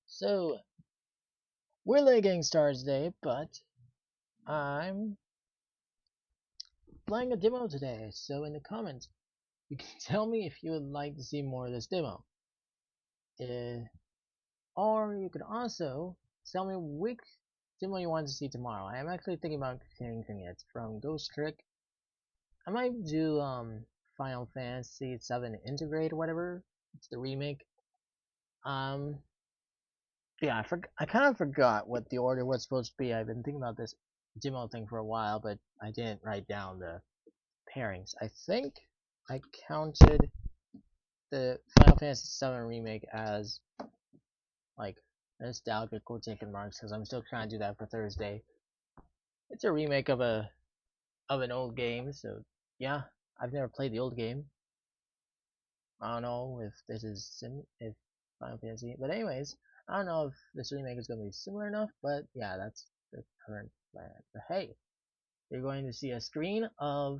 So, we're late getting started today, but I'm playing a demo today, so in the comments, you can tell me if you would like to see more of this demo. Or you could also tell me which demo you want to see tomorrow. I am actually thinking about changing it from Ghost Trick. I might do Final Fantasy 7 Integrate or whatever. It's the remake. Um, yeah, I kind of forgot what the order was supposed to be. I've been thinking about this demo thing for a while, but I didn't write down the pairings. I think I counted the Final Fantasy 7 remake as like nostalgic quotation marks because I'm still trying to do that for Thursday. It's a remake of an old game, so yeah, I've never played the old game. I don't know if this is if Final Fantasy, but anyways, I don't know if this remake is going to be similar enough, but yeah, that's the current plan. But hey, you're going to see a screen of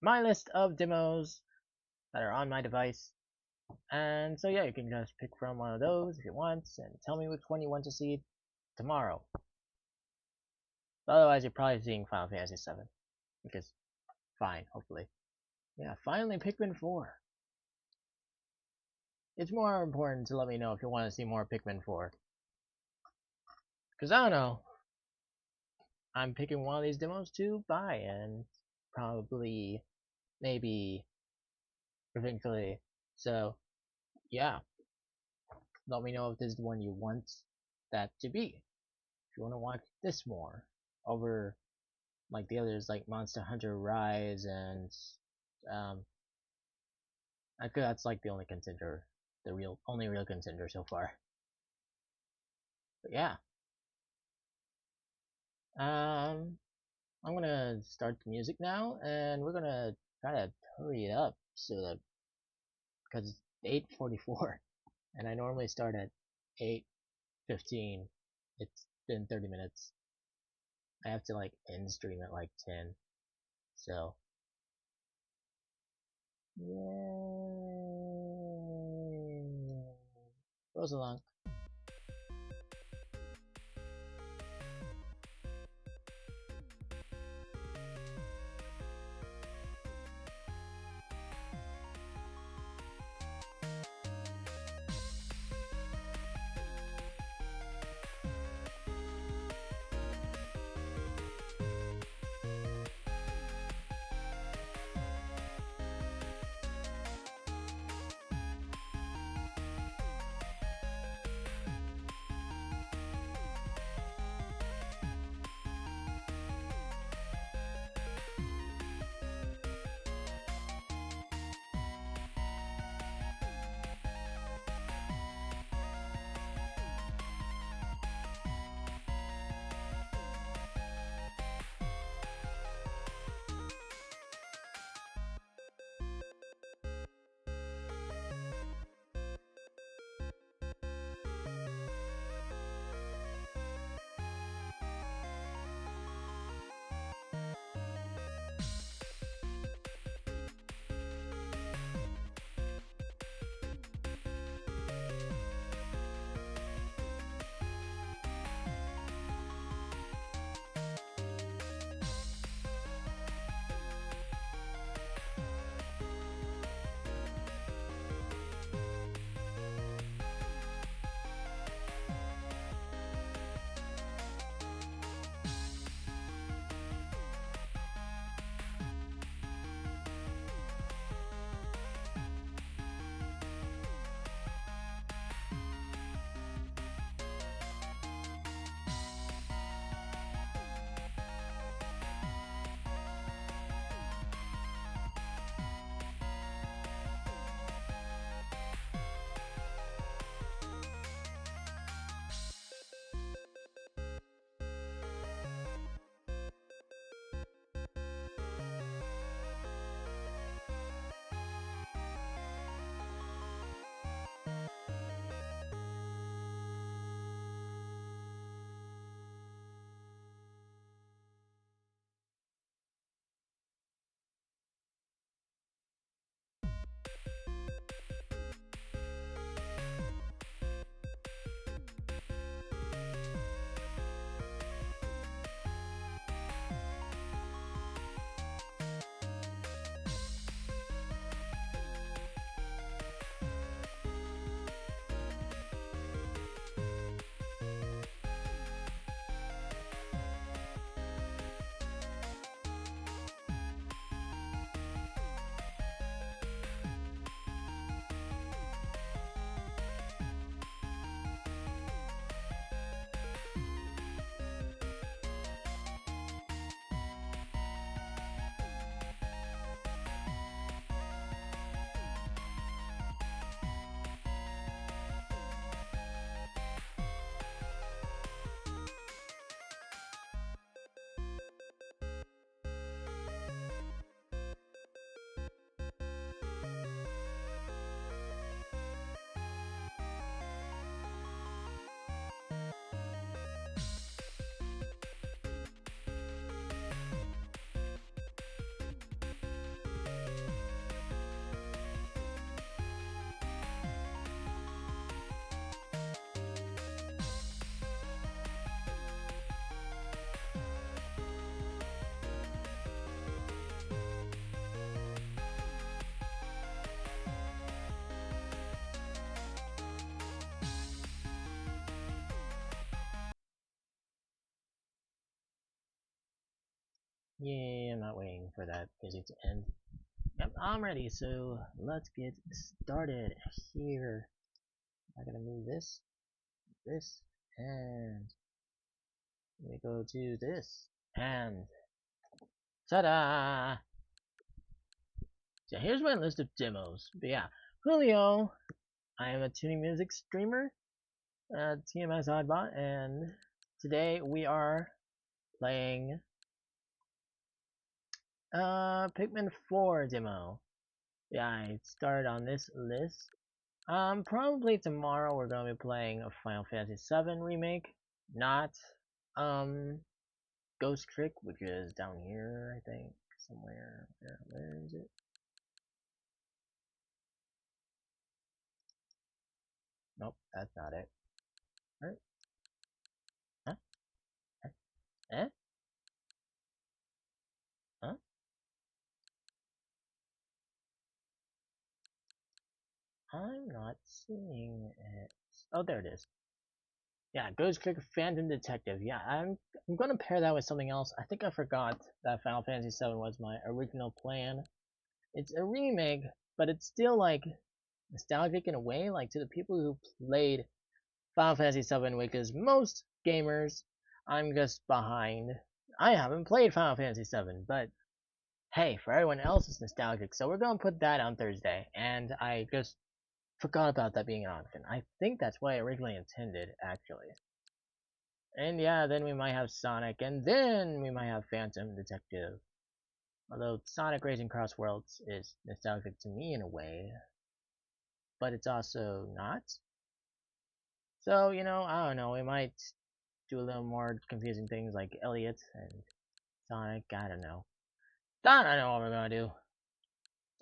my list of demos that are on my device. And so yeah, you can just pick from one of those if you want, and tell me which one you want to see tomorrow. But otherwise, you're probably seeing Final Fantasy 7, because fine, hopefully. Yeah, finally Pikmin 4. It's more important to let me know if you want to see more Pikmin 4. Because I don't know, I'm picking one of these demos to buy, and probably, maybe, eventually. So, yeah, let me know if this is the one you want that to be. If you want to watch this more over like the others, like Monster Hunter Rise, and um, I think that's like the only contender, the only real contender so far. But yeah, I'm gonna start the music now, and we're gonna try to hurry it up so that because it's 8:44, and I normally start at 8:15. It's been 30 minutes. I have to like end stream at like 10. So yay! Goes along. Yeah, I'm not waiting for that music to end. Yep, I'm ready, so let's get started here. I'm gonna move this, and let me go to this, and ta-da! So here's my list of demos. But yeah, Julio, I am a tuning music streamer at TMS Oddbot, and today we are playing Pikmin 4 demo. Yeah, I started on this list. Probably tomorrow we're gonna be playing a Final Fantasy VII remake, not Ghost Trick, which is down here, I think, somewhere. Where is it? Nope, that's not it. Right? Huh? Eh? Huh? I'm not seeing it. Oh, there it is. Yeah, Ghost Trick Phantom Detective. Yeah, I'm gonna pair that with something else. I think I forgot that Final Fantasy VII was my original plan. It's a remake, but it's still like nostalgic in a way, like to the people who played Final Fantasy VII, because most gamers, I'm just behind. I haven't played Final Fantasy VII, but hey, for everyone else, it's nostalgic. So we're gonna put that on Thursday, and I just forgot about that being an option. I think that's what I originally intended, actually. And yeah, then we might have Sonic, and then we might have Phantom Detective. Although Sonic Racing Cross Worlds is nostalgic to me in a way, but it's also not. So, I don't know, we might do a little more confusing things like Elliot and Sonic, I don't know. I don't know what we're gonna do.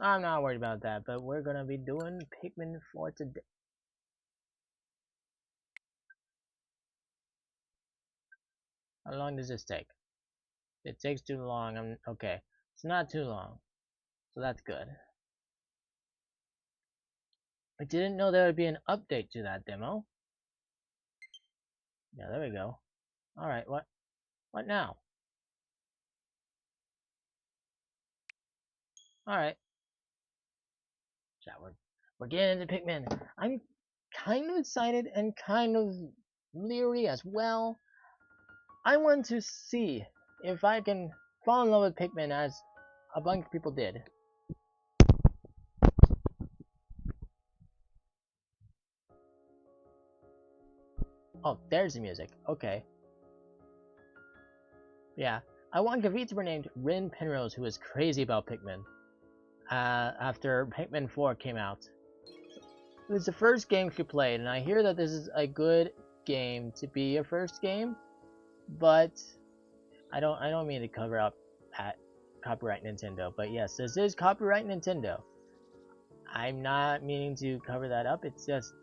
I'm not worried about that, but we're gonna be doing Pikmin for today. How long does this take? It takes too long, okay. It's not too long, so that's good. I didn't know there would be an update to that demo. Yeah, there we go. Alright, what now? Alright. Yeah, we're getting into Pikmin. I'm kind of excited and kind of leery as well. I want to see if I can fall in love with Pikmin as a bunch of people did. Oh, there's the music. Okay. Yeah. I want a VTuber named Rin Penrose who is crazy about Pikmin. After Pikmin 4 came out. It was the first game she played, and I hear that this is a good game to be a first game, but I don't mean to cover up at copyright Nintendo, but yes, this is copyright Nintendo. I'm not meaning to cover that up. It's just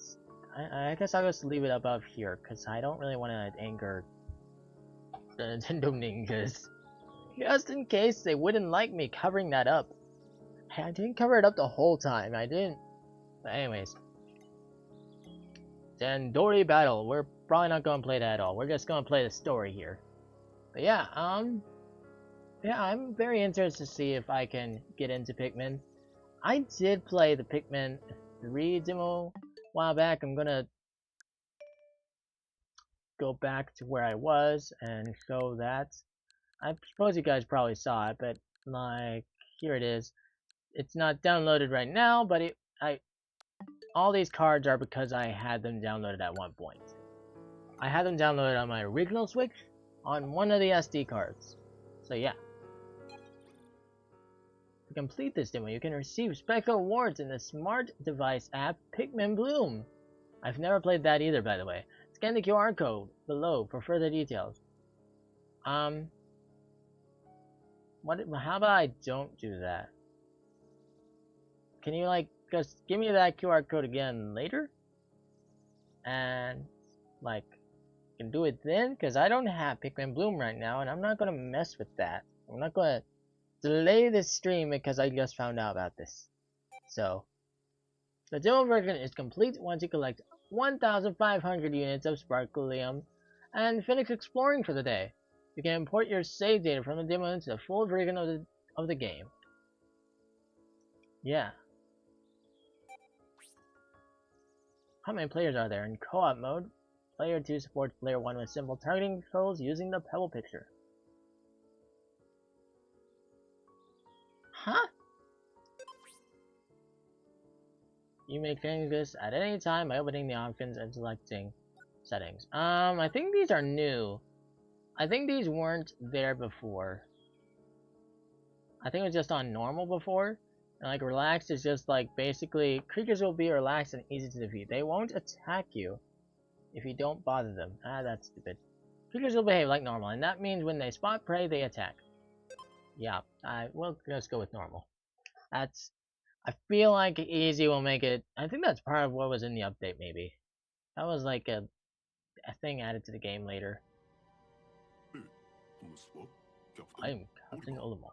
I guess I'll just leave it above here because I don't really want to anger the Nintendo ninjas. Just in case they wouldn't like me covering that up. I didn't cover it up the whole time. I didn't. But anyways. Then Dory Battle. We're probably not going to play that at all. We're just going to play the story here. But yeah, yeah, I'm very interested to see if I can get into Pikmin. I did play the Pikmin 3 demo a while back. I'm gonna go back to where I was and show that. I suppose you guys probably saw it, but like, here it is. It's not downloaded right now, but all these cards are because I had them downloaded at one point. I had them downloaded on my original Switch on one of the SD cards. So yeah. To complete this demo, you can receive special awards in the smart device app Pikmin Bloom. I've never played that either, by the way. Scan the QR code below for further details. How about I don't do that? Can you, like, just give me that QR code again later? And, like, you can do it then? Because I don't have Pikmin Bloom right now, and I'm not going to mess with that. I'm not going to delay this stream because I just found out about this. So, the demo version is complete once you collect 1,500 units of Sparklium and finish exploring for the day. You can import your save data from the demo into the full version of the game. Yeah. How many players are there? In co-op mode, player 2 supports player 1 with simple targeting controls using the Pebble Picture. Huh? You may change this at any time by opening the options and selecting settings. I think these are new. I think these weren't there before. I think it was just on normal before. And like relaxed is just like basically creatures will be relaxed and easy to defeat. They won't attack you if you don't bother them. Ah, that's stupid. Creatures will behave like normal, and that means when they spot prey, they attack. Yeah, we'll just go with normal. That's. I feel like easy will make it. I think that's part of what was in the update, maybe. That was like a thing added to the game later. I am Captain Olimar.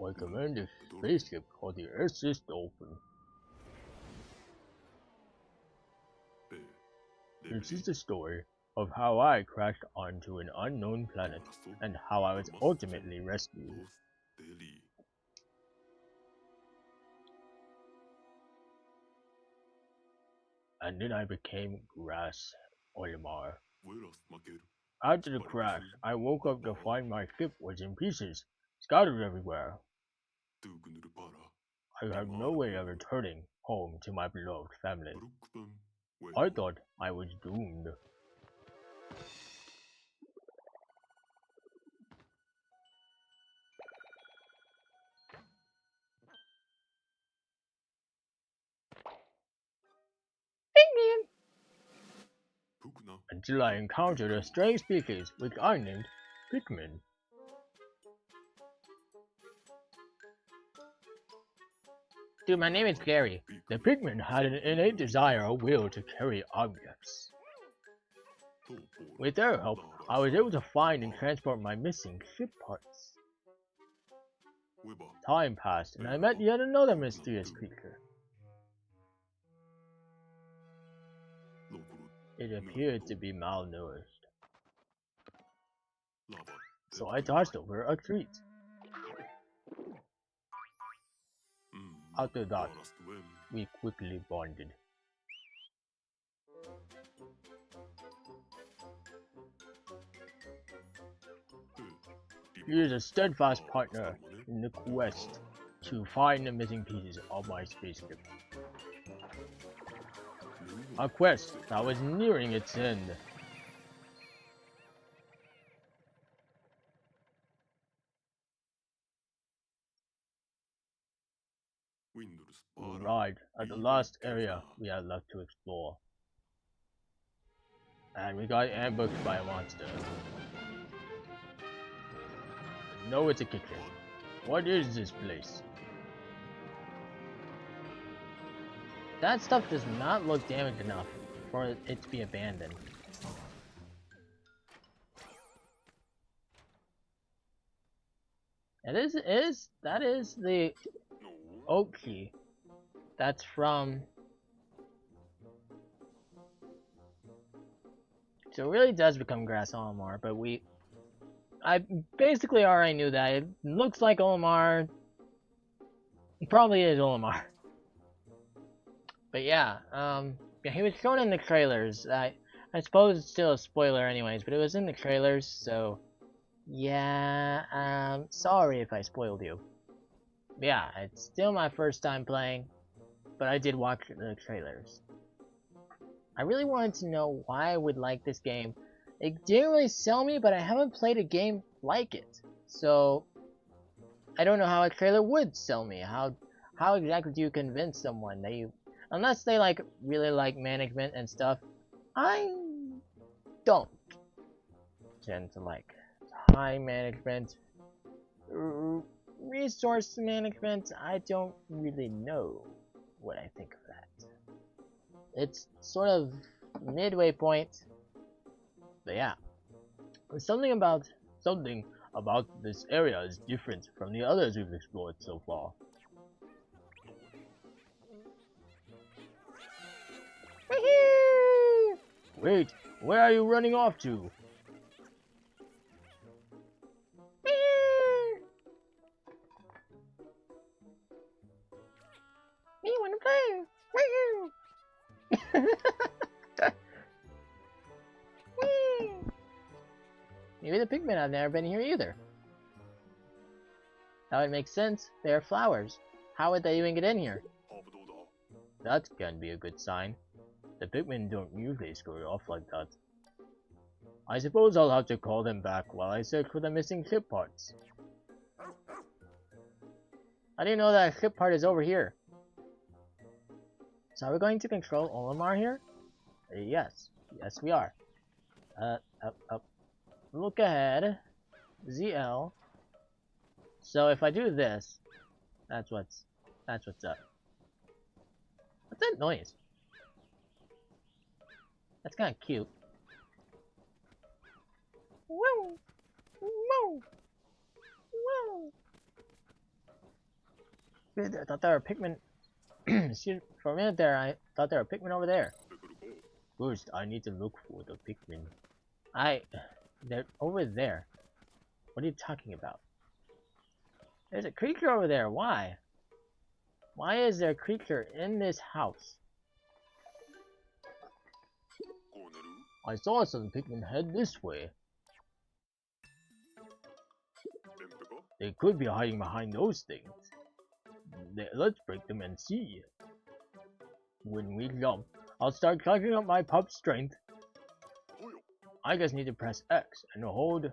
I command a spaceship called the Ursus Dolphin. This is the story of how I crashed onto an unknown planet and how I was ultimately rescued. And then I became Grass Olimar. After the crash, I woke up to find my ship was in pieces, scattered everywhere. I had no way of returning home to my beloved family. I thought I was doomed. Pikmin! Until I encountered a strange species, which I named Pikmin. Dude, my name is Gary. The Pikmin had an innate desire or will to carry objects. With their help, I was able to find and transport my missing ship parts. Time passed, and I met yet another mysterious creature. It appeared to be malnourished. So I tossed over a treat. After that, we quickly bonded. He is a steadfast partner in the quest to find the missing pieces of my spaceship. A quest that was nearing its end. We arrived at the last area we had left to explore. And we got ambushed by a monster. No, it's a kitchen. What is this place? That stuff does not look damaged enough for it to be abandoned. That is the oak key. That's from. So it really does become Grass Olimar, but I basically already knew that. It looks like Olimar. It probably is Olimar. But yeah, he was shown in the trailers. I suppose it's still a spoiler anyways, but it was in the trailers, so yeah, sorry if I spoiled you. But yeah, it's still my first time playing, but I did watch the trailers. I really wanted to know why I would like this game. It didn't really sell me, but I haven't played a game like it, so I don't know how a trailer would sell me. How exactly do you convince someone that you, unless they like really like management and stuff? I don't tend to like time management, resource management. I don't really know what I think of that. It's sort of midway point, but yeah, something about this area is different from the others we've explored so far. Wait, Where are you running off to? Me wanna play. Maybe the Pikmin have never been here either. That would make sense. They are flowers. How would they even get in here? That can be a good sign. The Pikmin don't usually scurry off like that. I suppose I'll have to call them back while I search for the missing ship parts. I didn't know that ship part is over here. So are we going to control Olimar here? Yes. Yes, we are. Up. Look ahead. ZL. So if I do this, that's what's up. What's that noise? That's kind of cute. Whoa! Whoa! Whoa! I thought there were Pikmin. For a minute there, I thought there were Pikmin over there. First, I need to look for the Pikmin. They're over there. What are you talking about? There's a creature over there. Why? Why is there a creature in this house? I saw some Pikmin head this way. They could be hiding behind those things. Let's break them and see. When we jump, I'll start charging up my pup's strength. I just need to press X and hold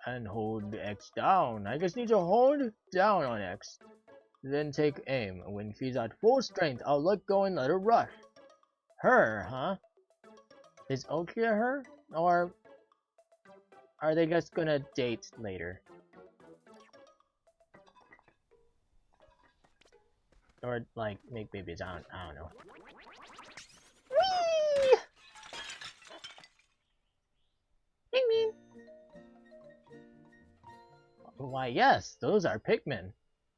the X down. I just need to hold down on X. Then take aim. When she's at full strength, I'll let go and let her rush. Her, huh? Is Oki a her? Or are they just gonna date later? Or like make babies? I don't know. Whee! Pikmin. Why yes, those are Pikmin.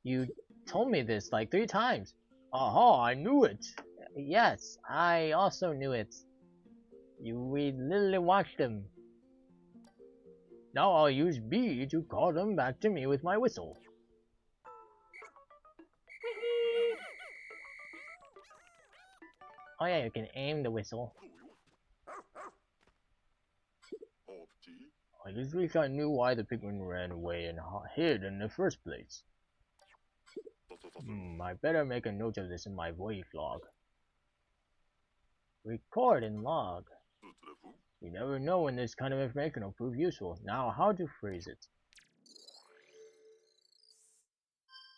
You told me this like 3 times. Aha, I knew it. Yes, I also knew it. We literally watched them. Now I'll use B to call them back to me with my whistle. Oh yeah, you can aim the whistle. I just wish I knew why the Pikmin ran away and hid in the first place. I better make a note of this in my voyage log. Record and log. You never know when this kind of information will prove useful. Now, how to phrase it?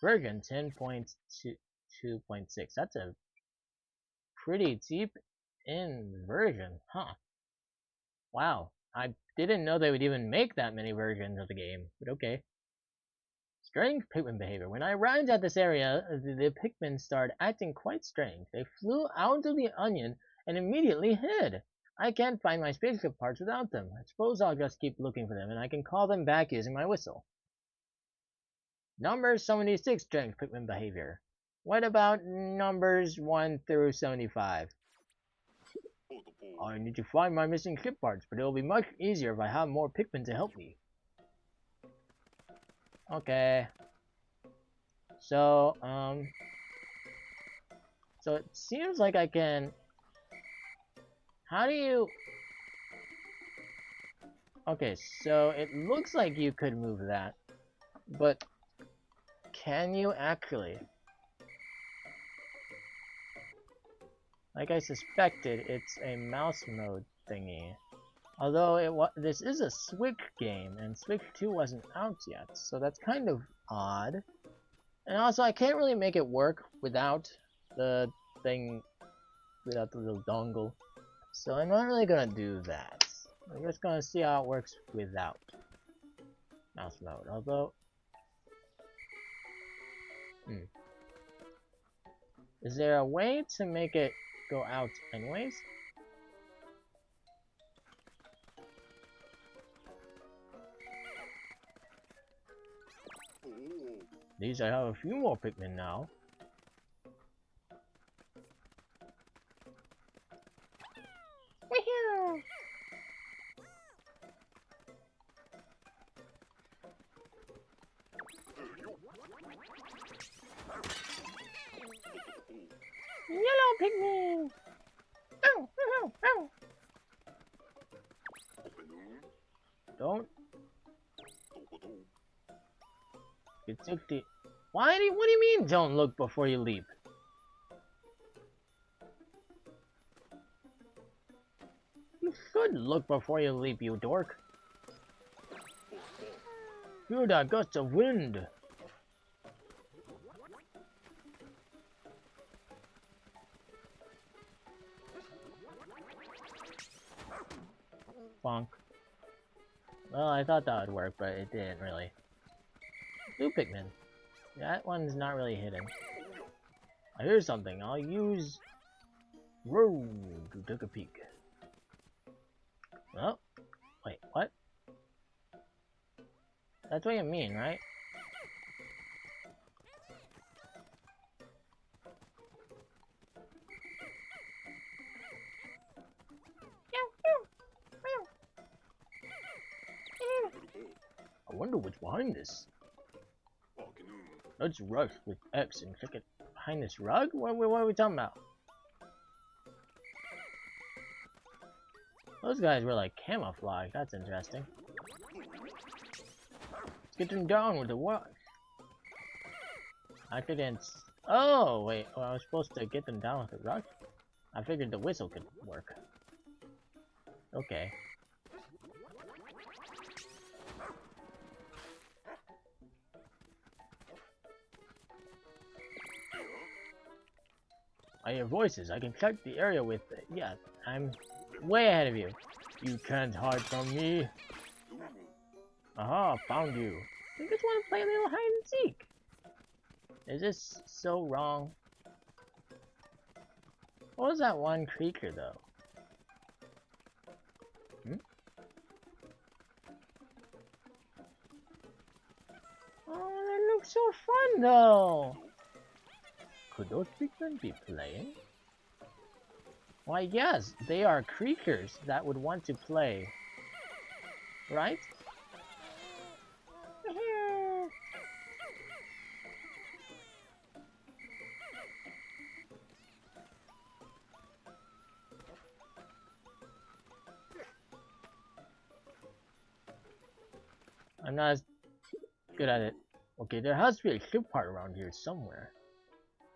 Version 10.2.6. That's a pretty deep in version, huh? Wow, I didn't know they would even make that many versions of the game, but okay. Strange Pikmin behavior. When I arrived at this area, the Pikmin started acting quite strange. They flew out of the onion and immediately hid. I can't find my spaceship parts without them. I suppose I'll just keep looking for them and I can call them back using my whistle. Number 76 strange Pikmin behavior. What about numbers 1 through 75? I need to find my missing ship parts, but it'll be much easier if I have more Pikmin to help me. Okay. So it seems like I can... How do you... Okay, so it looks like you could move that, but can you actually? Like I suspected, it's a mouse mode thingy. Although this is a Switch game, and Switch 2 wasn't out yet, so that's kind of odd. And also, I can't really make it work without the thing, without the little dongle. So I'm not really gonna do that. I'm just gonna see how it works without mouse mode. Although, is there a way to make it go out anyways? At least I have a few more Pikmin now. Pikmin! Ow, ow, ow. Don't. You took the. What do you mean? Don't look before you leap. You should look before you leap, you dork. Feel that gust of wind. Bonk. Well, I thought that would work, but it didn't really. Blue Pikmin. That one's not really hidden. I hear something. I'll use Rogue to take a peek. Oh, wait, what? That's what you mean, right? I wonder what's behind this. Let's rush with X and check it behind this rug? What are we talking about? Those guys were like camouflage. That's interesting. Let's get them down with the what? I couldn't. Oh, wait. Well, I was supposed to get them down with the rug? I figured the whistle could work. Okay. I hear voices. I can check the area with it. Yeah, I'm way ahead of you. You can't hide from me. Aha, found you. I just want to play a little hide and seek. Is this so wrong? What was that one creature though? Oh, that looks so fun though. Could those Pikmin be playing? Why, yes, they are creatures that would want to play. Right? I'm not as good at it. Okay, there has to be a ship part around here somewhere.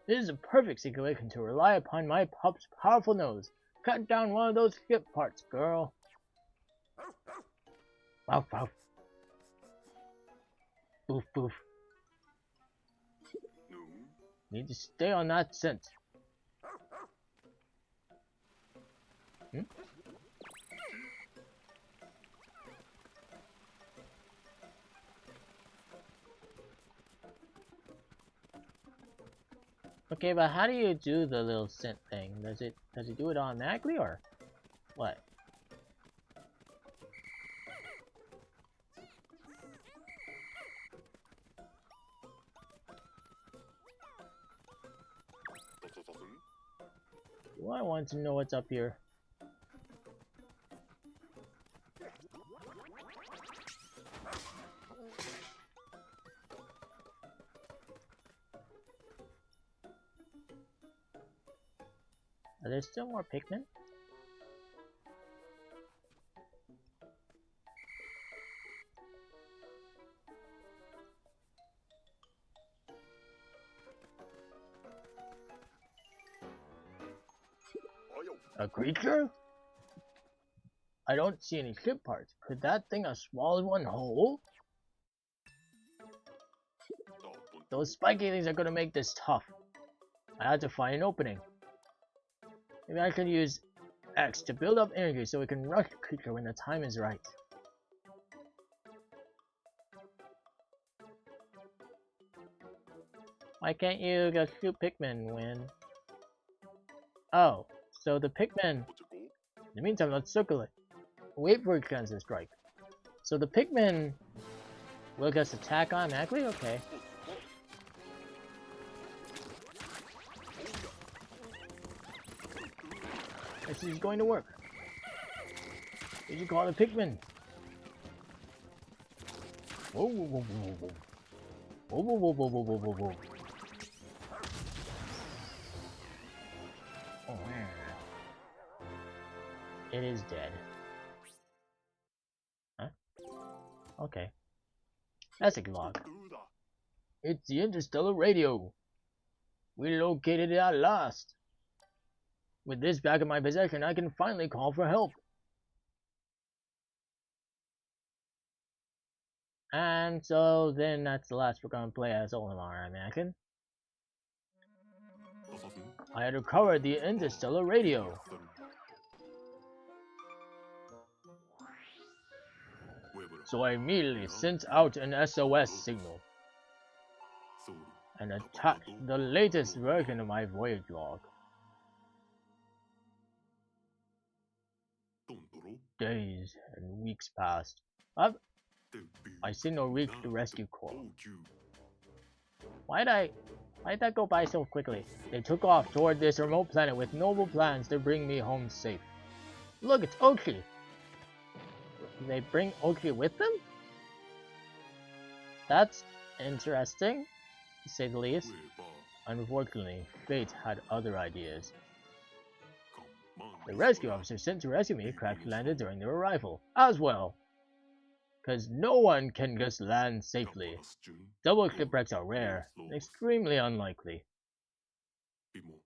This is a perfect situation to rely upon my pup's powerful nose. Cut down one of those ship parts, girl. Woof woof. Boof boof. Need to stay on that scent. Okay, but how do you do the little scent thing? Does it do it automatically or what? Do I want to know what's up here? Are there still more Pikmin? A creature? I don't see any ship parts. Could that thing have swallowed one whole? Those spiky things are gonna make this tough. I had to find an opening. Maybe I can use X to build up energy so we can rush the creature when the time is right. Why can't you just shoot Pikmin when... Oh, so the Pikmin... In the meantime, let's circle it. Wait for a chance to strike. So the Pikmin will just attack automatically? Okay. This is going to work. Did you call the Pikmin? Whoa, whoa, whoa, whoa, whoa. Whoa, whoa, whoa, whoa, whoa, whoa, whoa. It is dead. Huh? Okay. Message log. It's the interstellar radio. We located it at last. With this back in my possession, I can finally call for help. And so then that's the last we're gonna play as Olimar, I imagine. I had recovered the interstellar radio. So I immediately sent out an SOS signal and attached the latest version of my voyage log. Days and weeks passed. I signal reached the rescue corps. Why'd that go by so quickly? They took off toward this remote planet with noble plans to bring me home safe. Look, it's Oki! They bring Oki with them? That's interesting, to say the least. Unfortunately, fate had other ideas. The rescue officer sent to rescue me crash landed during their arrival, as well. Cause no one can just land safely. Double shipwrecks are rare, and extremely unlikely.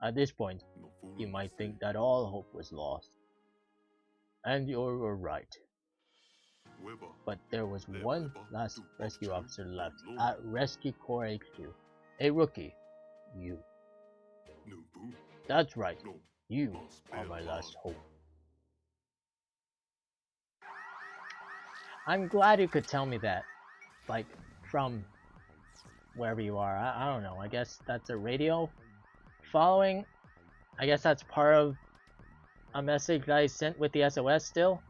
At this point, you might think that all hope was lost. And you were right. But there was one last rescue officer left at Rescue Corps HQ. A rookie. You. That's right. You are my last hope. I'm glad you could tell me that. Like, from wherever you are. I don't know. I guess that's a radio following. I guess that's part of a message that I sent with the SOS still.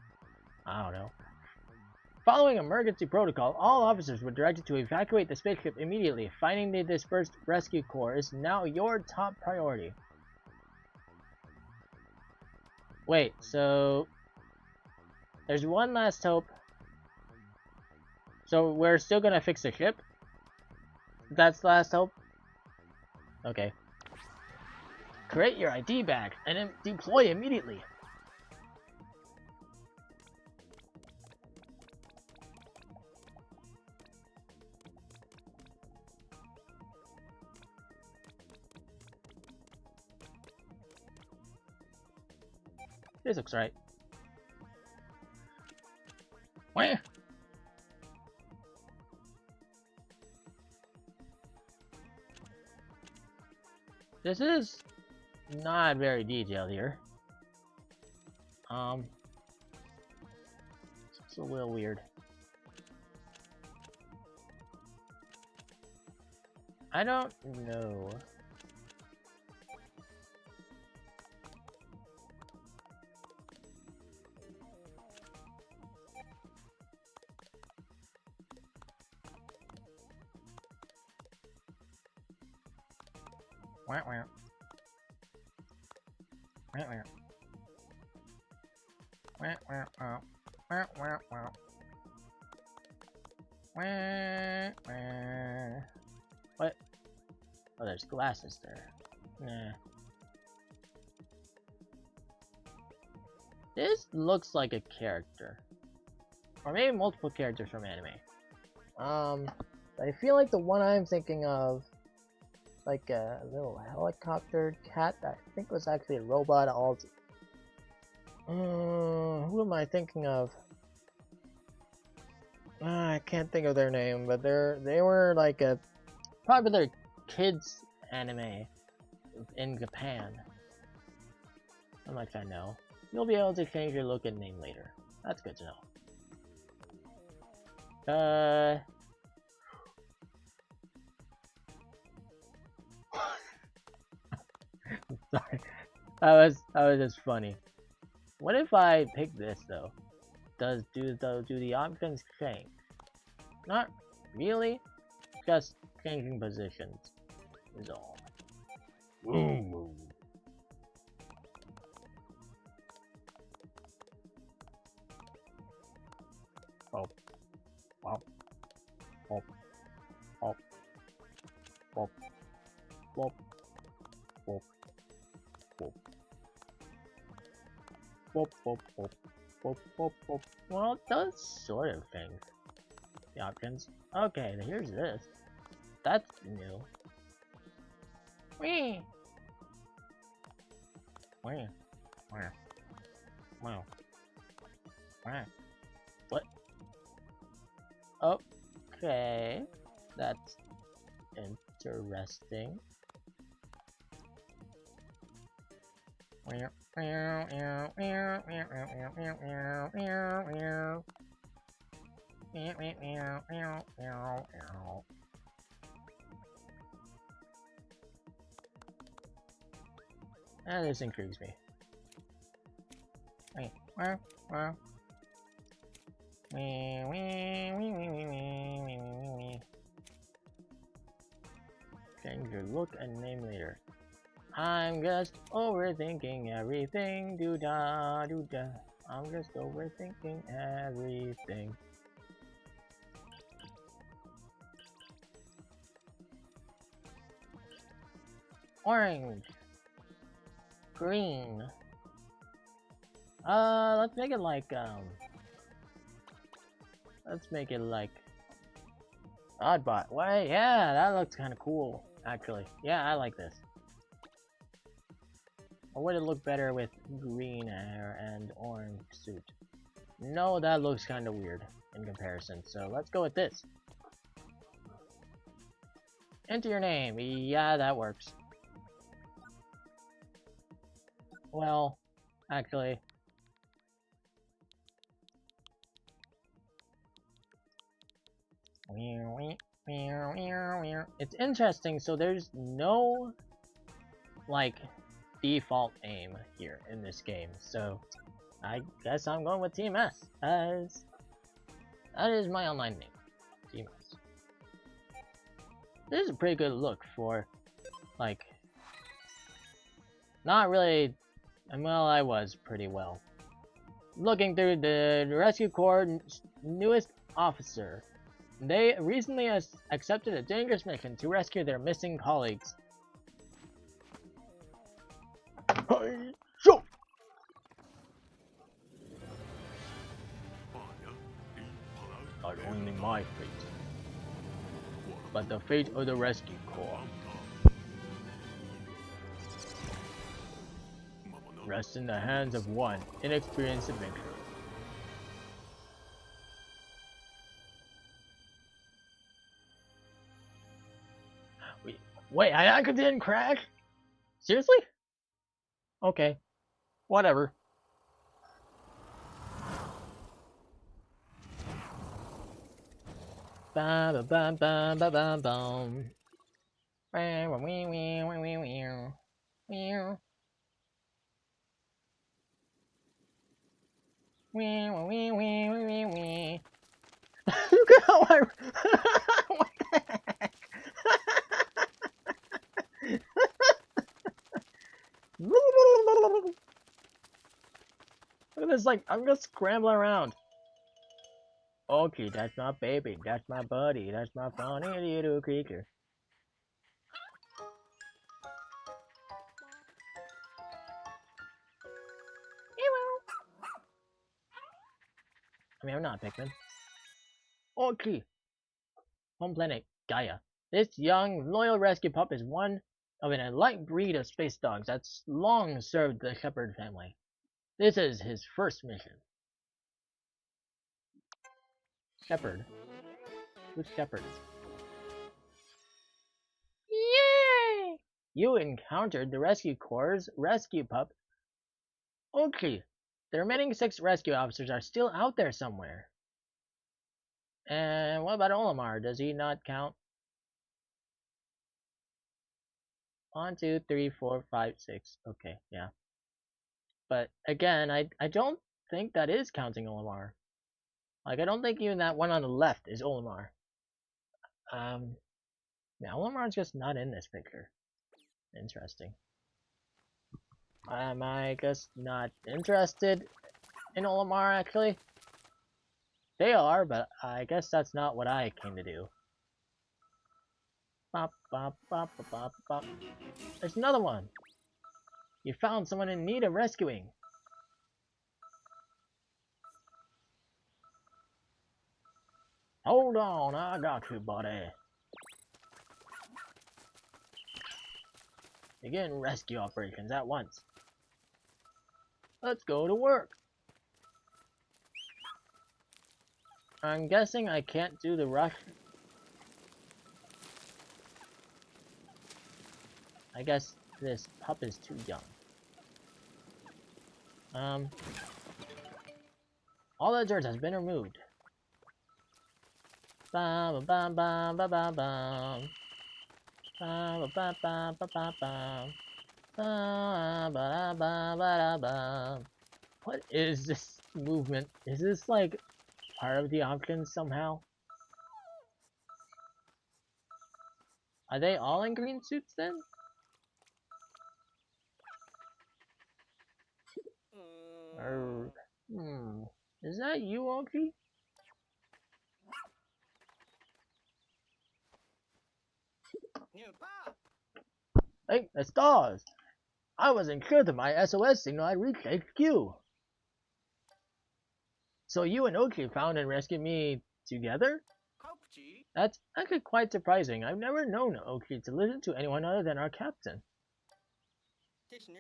I don't know. Following emergency protocol, all officers were directed to evacuate the spaceship immediately. Finding the dispersed rescue corps is now your top priority. Wait, so there's one last hope. So we're still gonna fix the ship? That's the last hope? Okay. Create your ID bag and then deploy immediately. This looks right. Where? This is not very detailed here. It's a little weird. I don't know. Wah, wah. Wah, wah. Wah, wah, wah. Wah, wah, wah. Wah, wah. What? Oh, there's glasses there. Nah. This looks like a character. Or maybe multiple characters from anime. I feel like the one I'm thinking of, like a little helicopter cat that I think was actually a robot. Who am I thinking of? I can't think of their name, but they were like a popular kids anime in Japan. How much I know. You'll be able to change your look and name later. That's good to know. Sorry, that was just funny. What if I pick this though? Do the options change? Not really. Just changing positions is all. Ooh. Oh. Wow. Oh. Oh. Oh. Oh. Oh. Oh. Well, those sort of things. The options. Okay, here's this. That's new. Wee. Where? Where? Wow. Where? What? Okay. That's interesting. This intrigues me. Wait, where? Change your look and name later. I'm just overthinking everything. Do da. I'm just overthinking everything. Orange. Green. Let's make it like, let's make it like Oddbot. Wait, yeah, that looks kind of cool, actually. Yeah, I like this. Or would it look better with green hair and orange suit? No, that looks kind of weird in comparison, so let's go with this. Enter your name. Yeah, that works. Well, actually... It's interesting, so there's no, like, default aim here in this game, so I guess I'm going with Team S, as that is my online name, Team S. This is a pretty good look for, like, not really, well, I was pretty well. Looking through the Rescue Corps' newest officer. They recently accepted a dangerous mission to rescue their missing colleagues. Not only my fate, but the fate of the Rescue Corps rests in the hands of one inexperienced adventurer. Wait, I didn't crash? Seriously? Okay. Whatever. Ba ba ba ba ba ba bum. Look at how I... What the heck? Look at this, like, I'm just scrambling around. Okay, that's my baby, that's my buddy, that's my funny little creature. I mean, I'm not Pikmin. Okay. Home planet, Gaia. This young, loyal rescue pup is one of an elite breed of space dogs that's long served the Shepherd family. This is his first mission. Shepherd? Who's Shepherd? Yay! You encountered the Rescue Corps' rescue pup. Okay. The remaining 6 rescue officers are still out there somewhere. And what about Olimar? Does he not count? 1, 2, 3, 4, 5, 6. Okay, yeah. But again, I don't think that is counting Olimar. Like, I don't think even that one on the left is Olimar. Yeah, Olimar's just not in this picture. Interesting. Am I just not interested in Olimar, actually? They are, but I guess that's not what I came to do. Bop, bop, bop, bop, bop. There's another one! You found someone in need of rescuing. Hold on, I got you, buddy. Begin rescue operations at once. Let's go to work. I'm guessing I can't do the rush. I guess this pup is too young. All the dirt has been removed. Bam bam bam bam bam bam. Bam bam bam bam bam bam. Bam bam bam bam bam. What is this movement? Is this like part of the options somehow? Are they all in green suits then? Or is that you, Oki? Hey, the stars! I wasn't sure that my SOS signal had reached HQ. So you and Oki found and rescued me together? That's actually quite surprising. I've never known Oki to listen to anyone other than our captain.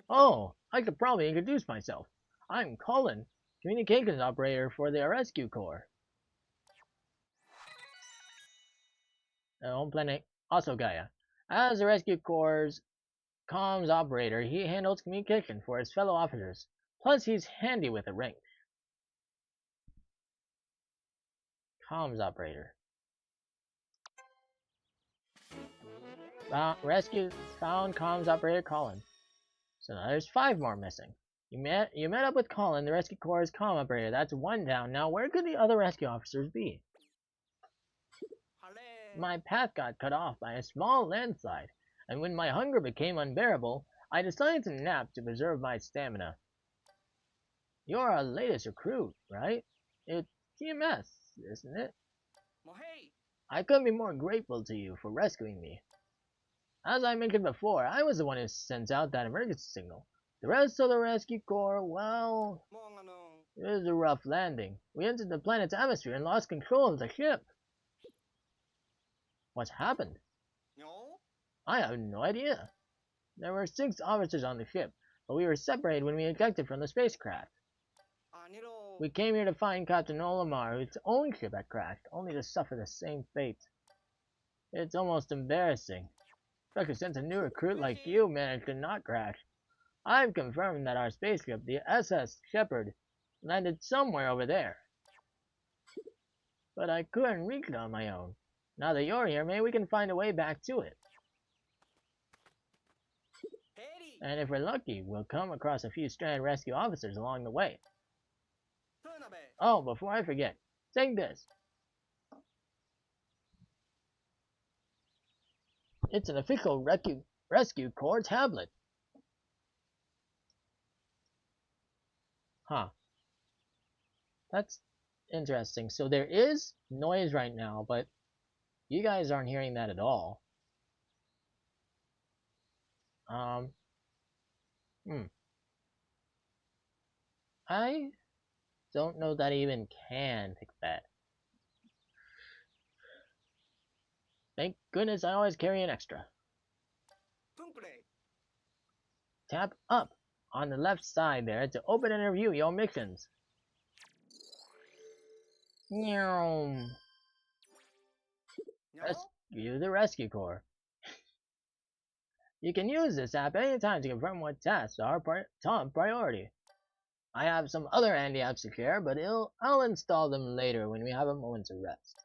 Oh, I could probably introduce myself. I'm Colin, communications operator for the rescue corps. Home planet, also Gaia. As the rescue corps' comms operator, he handles communication for his fellow officers. Plus, he's handy with a wrench. Comms operator. Rescue found comms operator Colin. So now there's 5 more missing. You met up with Colin, the rescue corps' comm operator. That's 1 down. Now where could the other rescue officers be? My path got cut off by a small landslide, and when my hunger became unbearable, I decided to nap to preserve my stamina. You're our latest recruit, right? It's TMS, isn't it? I couldn't be more grateful to you for rescuing me. As I mentioned before, I was the one who sent out that emergency signal. The rest of the rescue corps, well, it was a rough landing. We entered the planet's atmosphere and lost control of the ship. What's happened? I have no idea. There were 6 officers on the ship, but we were separated when we ejected from the spacecraft. We came here to find Captain Olimar, whose own ship had crashed, only to suffer the same fate. It's almost embarrassing, especially since a new recruit like you managed to not crash. I've confirmed that our spaceship, the SS Shepherd, landed somewhere over there. But I couldn't reach it on my own. Now that you're here, maybe we can find a way back to it. And if we're lucky, we'll come across a few stranded rescue officers along the way. Oh, before I forget, take this. It's an official rescue corps tablet. Huh. That's interesting. So there is noise right now, but you guys aren't hearing that at all. I don't know that I even can pick that. Thank goodness I always carry an extra. Tap up on the left side there to open and review your missions. Rescue the rescue corps. You can use this app anytime to confirm what tasks are top priority. I have some other handy apps to share, but I'll install them later when we have a moment to rest.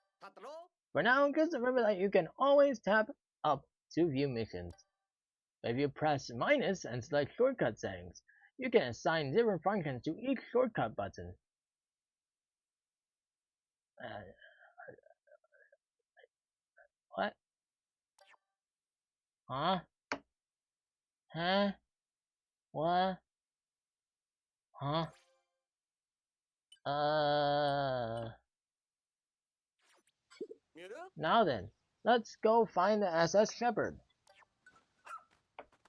For now, just remember that you can always tap up to view missions. If you press minus and select shortcut settings, you can assign different functions to each shortcut button. What? Huh? Huh? What? Huh? Now then, let's go find the SS Shepherd.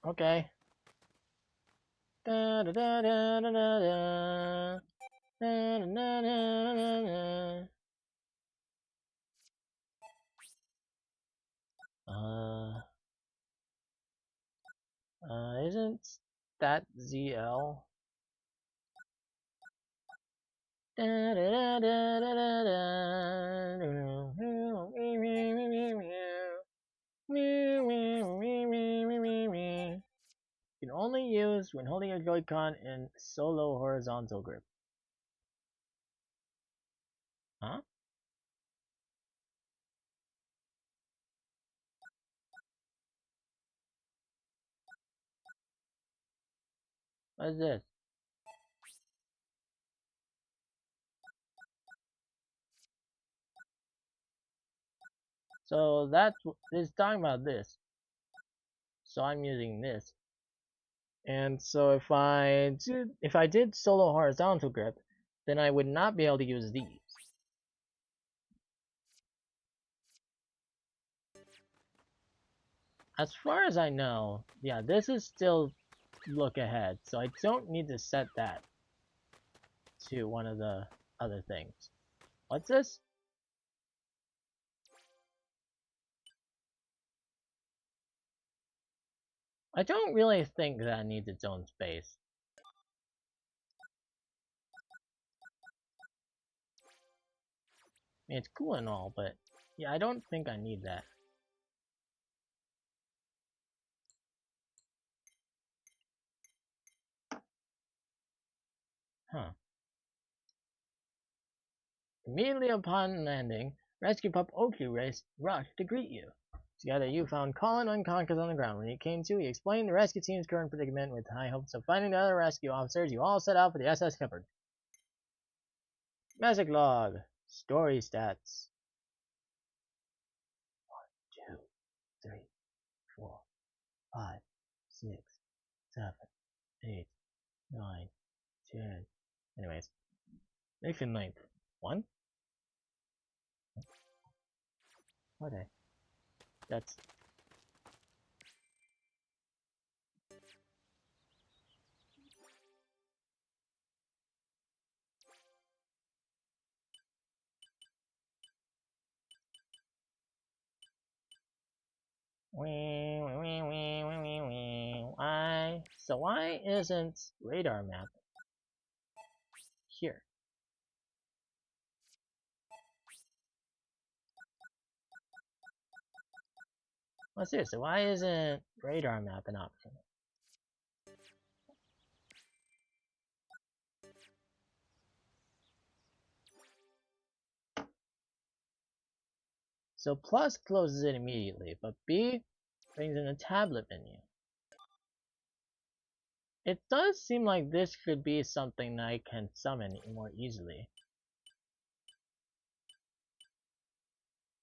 Okay. Da, da, da, da, da, da, da. Da, da, da, da, da, da. Isn't that ZL? Can only use when holding a Joy-Con in solo horizontal grip. Huh? What is this? So it's talking about this. So I'm using this. And so if I did solo horizontal grip, then I would not be able to use these. As far as I know, yeah, this is still look ahead, so I don't need to set that to one of the other things. What's this? I don't really think that needs its own space. I mean, it's cool and all, but yeah, I don't think I need that. Huh. Immediately upon landing, Rescue Pup Oki rushed to greet you. Together, you found Colin unconscious on the ground. When he came to, he explained the rescue team's current predicament. With high hopes of finding the other rescue officers, you all set out for the SS Shepherd. Message log. Story stats. 1, 2, 3, 4, 5, 6, 7, 8, 9, 10. Anyways, mission length 1. Okay, that's why. So why isn't radar map here? Well, seriously, why isn't radar map an option? So plus closes it immediately, but B brings in a tablet menu. It does seem like this could be something that I can summon more easily.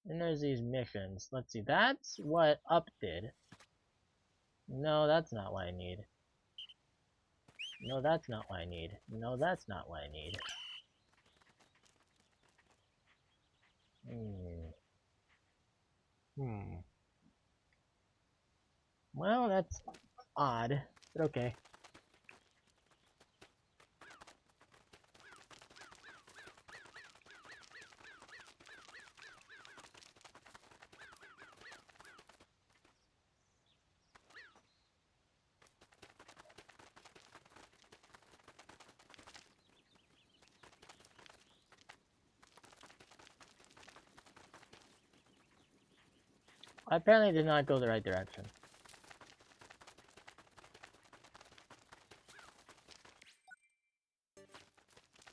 And there's these missions. Let's see, that's what up did. No, that's not what I need. No, that's not what I need. No, that's not what I need. Well, that's odd, but okay. I apparently did not go the right direction.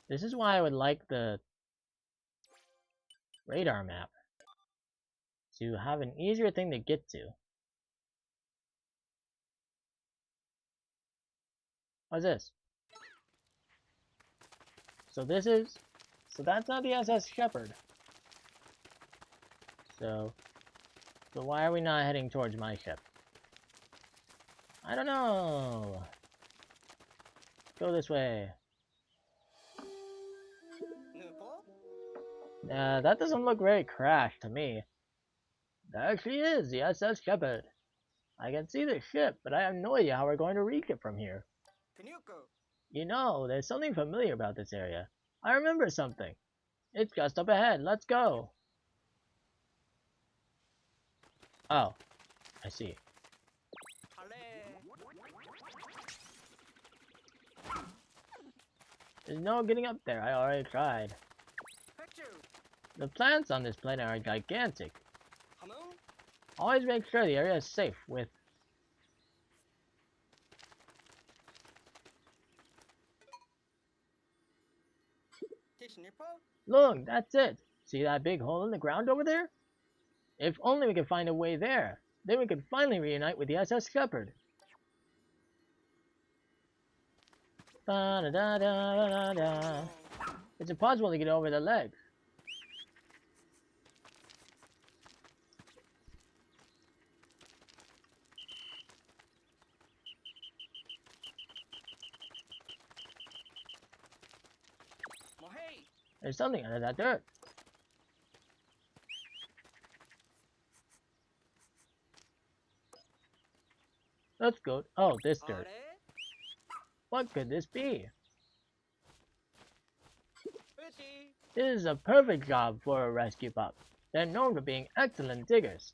This is why I would like the radar map, to have an easier thing to get to. What's this? So that's not the SS Shepherd. So why are we not heading towards my ship? I don't know. Go this way. That doesn't look very crashed to me. There she is, the SS Shepherd. I can see the ship, but I have no idea how we're going to reach it from here. You know, there's something familiar about this area. I remember something. It's just up ahead. Let's go. Oh, I see. There's no getting up there. I already tried. The plants on this planet are gigantic. Always make sure the area is safe with... Look, that's it. See that big hole in the ground over there? If only we could find a way there. Then we could finally reunite with the SS Shepherd. Da da da da da da. It's impossible to get over the ledge. There's something under that dirt. Let's go. Oh, this dirt. What could this be? This is a perfect job for a rescue pup. They're known for being excellent diggers.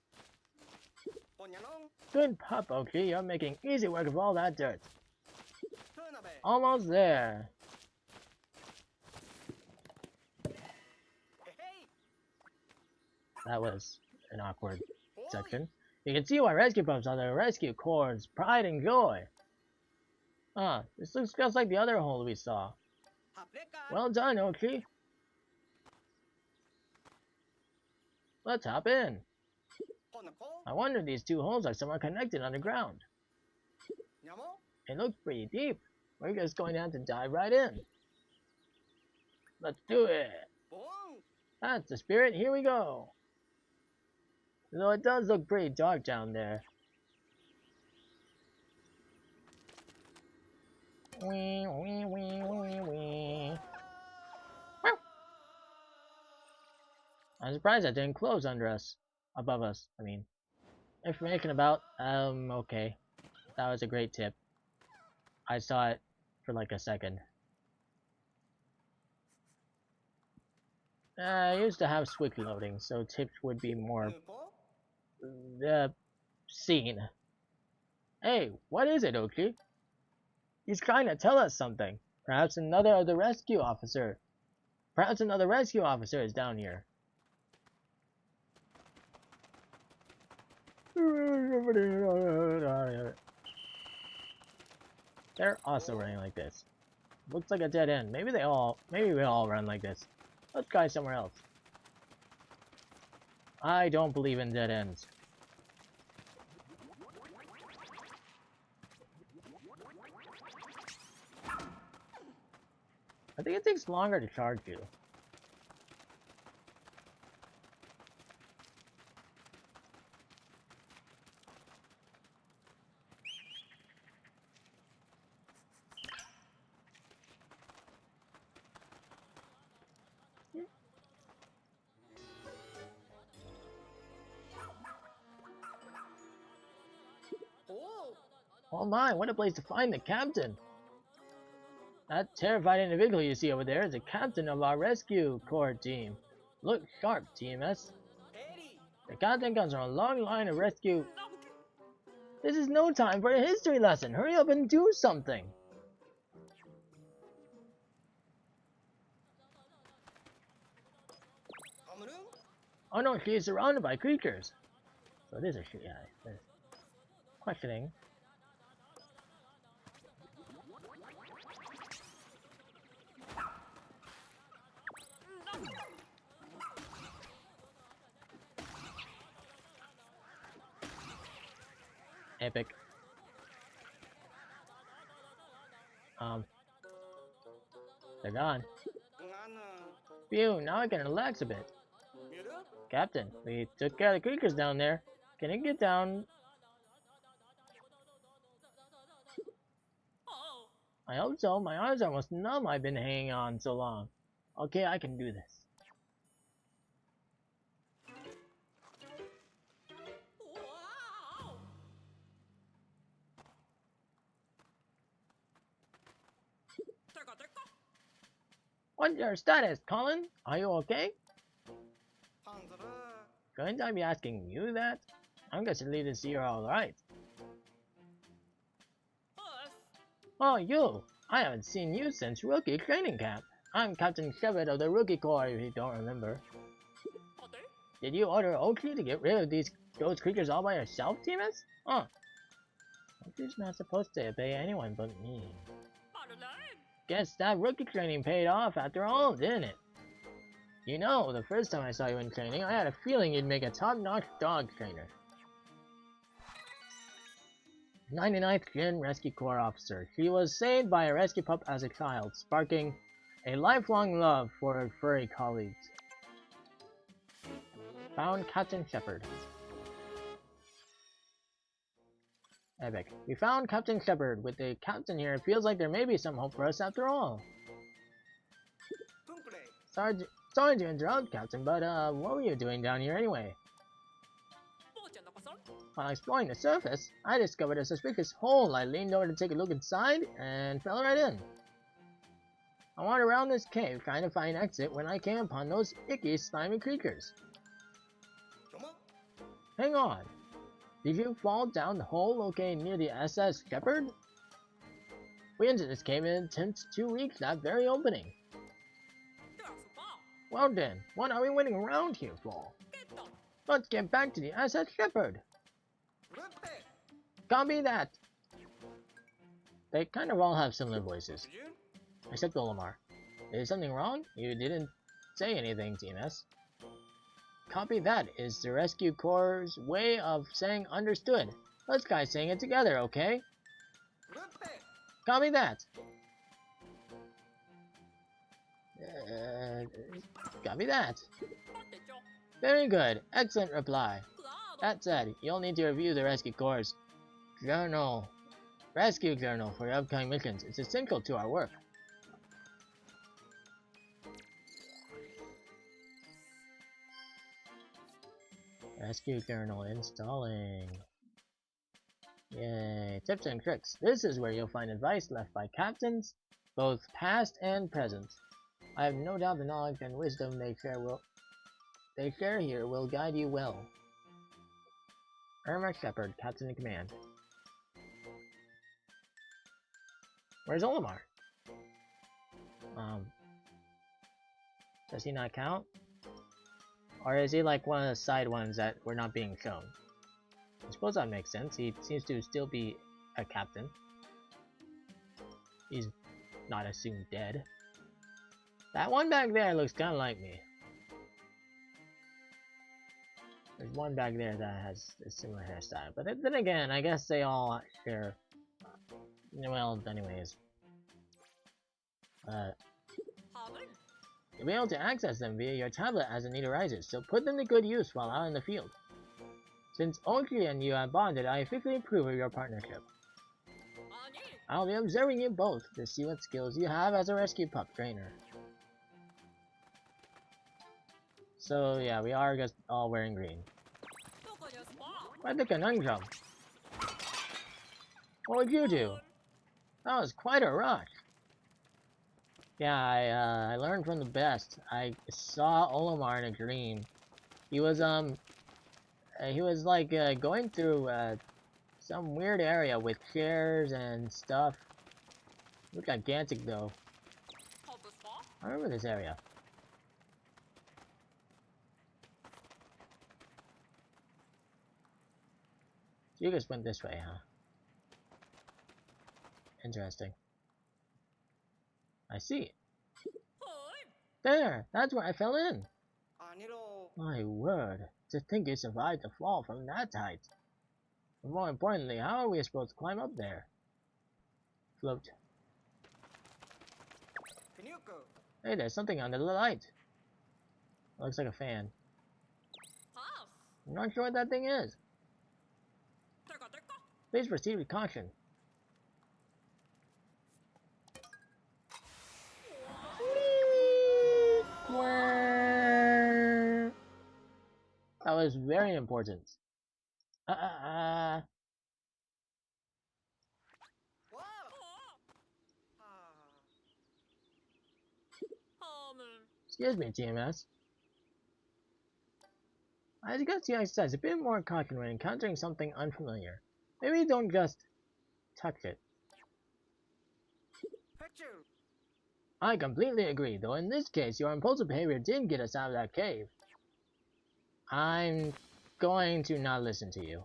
Good pup, Oki. You're making easy work of all that dirt. Almost there. That was an awkward section. You can see why rescue pups are the rescue corps' pride and joy. Ah, this looks just like the other hole we saw. Well done, Oki. Let's hop in. I wonder if these two holes are somewhere connected underground. It looks pretty deep. We're just going to have to dive right in. Let's do it. That's the spirit. Here we go. Though it does look pretty dark down there. Wee, wee, wee, wee, wee. I'm surprised that didn't close under us. Above us, I mean. Information about, okay. That was a great tip. I saw it for like a second. I used to have Swift loading, so tips would be more seen. Hey, what is it, Oki? He's trying to tell us something. Perhaps another rescue officer is down here. They're also running like this. Looks like a dead end. Maybe we all run like this. Let's try somewhere else. I don't believe in dead ends. I think it takes longer to charge you. Oh my, what a place to find the captain! That terrified individual you see over there is the captain of our rescue corps team. Look sharp, TMS. The captain comes from a long line of rescue... This is no time for a history lesson! Hurry up and do something! Oh no, she is surrounded by creatures. So it is a she, yeah. Questioning. Epic. They're gone. Phew, now I can relax a bit. Captain, we took care of the creatures down there. Can you get down? I hope so. My arms are almost numb. I've been hanging on so long. Okay, I can do this. What's your status, Colin? Are you okay? Couldn't I be asking you that? I'm just relieved to see you're alright. Oh, you! I haven't seen you since rookie training camp. I'm Captain Shepard of the Rookie Corps, if you don't remember. Did you order Oakley to get rid of those creatures all by yourself, Timus? Huh. Oakley's not supposed to obey anyone but me. Guess that rookie training paid off after all, didn't it? You know, the first time I saw you in training, I had a feeling you'd make a top-notch dog trainer. 99th Gen Rescue Corps Officer. She was saved by a rescue pup as a child, sparking a lifelong love for her furry colleagues. Found Captain Shepard. Epic. We found Captain Shepard. With the captain here, it feels like there may be some hope for us after all. Sorry to interrupt, Captain, but what were you doing down here anyway? While exploring the surface, I discovered a suspicious hole. I leaned over to take a look inside and fell right in. I wandered around this cave trying to find an exit when I came upon those icky, slimy creatures. Hang on. Did you fall down the hole located near the SS Shepherd? We entered this cave in an attempt to reach that very opening. Well then, what are we waiting around here for? Let's get back to the SS Shepherd. Copy that. They kind of all have similar voices. Except Olimar. Is something wrong? You didn't say anything, TMS. Copy that is the Rescue Corps' way of saying understood. Let's try saying it together, okay? Copy that. Copy that. Very good. Excellent reply. That said, you'll need to review the Rescue Corps' rescue journal for your upcoming missions. It's essential to our work. Rescue journal installing. Yay. Tips and tricks. This is where you'll find advice left by captains, both past and present. I have no doubt the knowledge and wisdom they share here will guide you well. Irma Shepard, Captain in Command. Where's Olimar? Does he not count? Or is he like one of the side ones that were not being shown? I suppose that makes sense. He seems to still be a captain. He's not assumed dead. That one back there looks kind of like me. There's one back there that has a similar hairstyle. But then again, I guess they all share... Well, anyways. You'll be able to access them via your tablet as the need arises, so put them to good use while out in the field. Since Oki and you have bonded, I officially approve of your partnership. I'll be observing you both to see what skills you have as a rescue pup trainer. So yeah, we are just all wearing green. Quite the conundrum. What would you do? That was quite a rush. Yeah, I learned from the best. I saw Olimar in a dream. He was like going through some weird area with chairs and stuff. It looked gigantic though. I remember this area. You just went this way, huh? Interesting. I see. There! That's where I fell in! My word. To think you survived the fall from that height. But more importantly, how are we supposed to climb up there? Float. Hey, there's something under the light. Looks like a fan. I'm not sure what that thing is. Please proceed with caution. That was very important. Excuse me, TMS. I suggest you exercise a bit more caution when encountering something unfamiliar. Maybe don't just touch it. I completely agree, though in this case, your impulsive behavior did get us out of that cave. I'm going to not listen to you.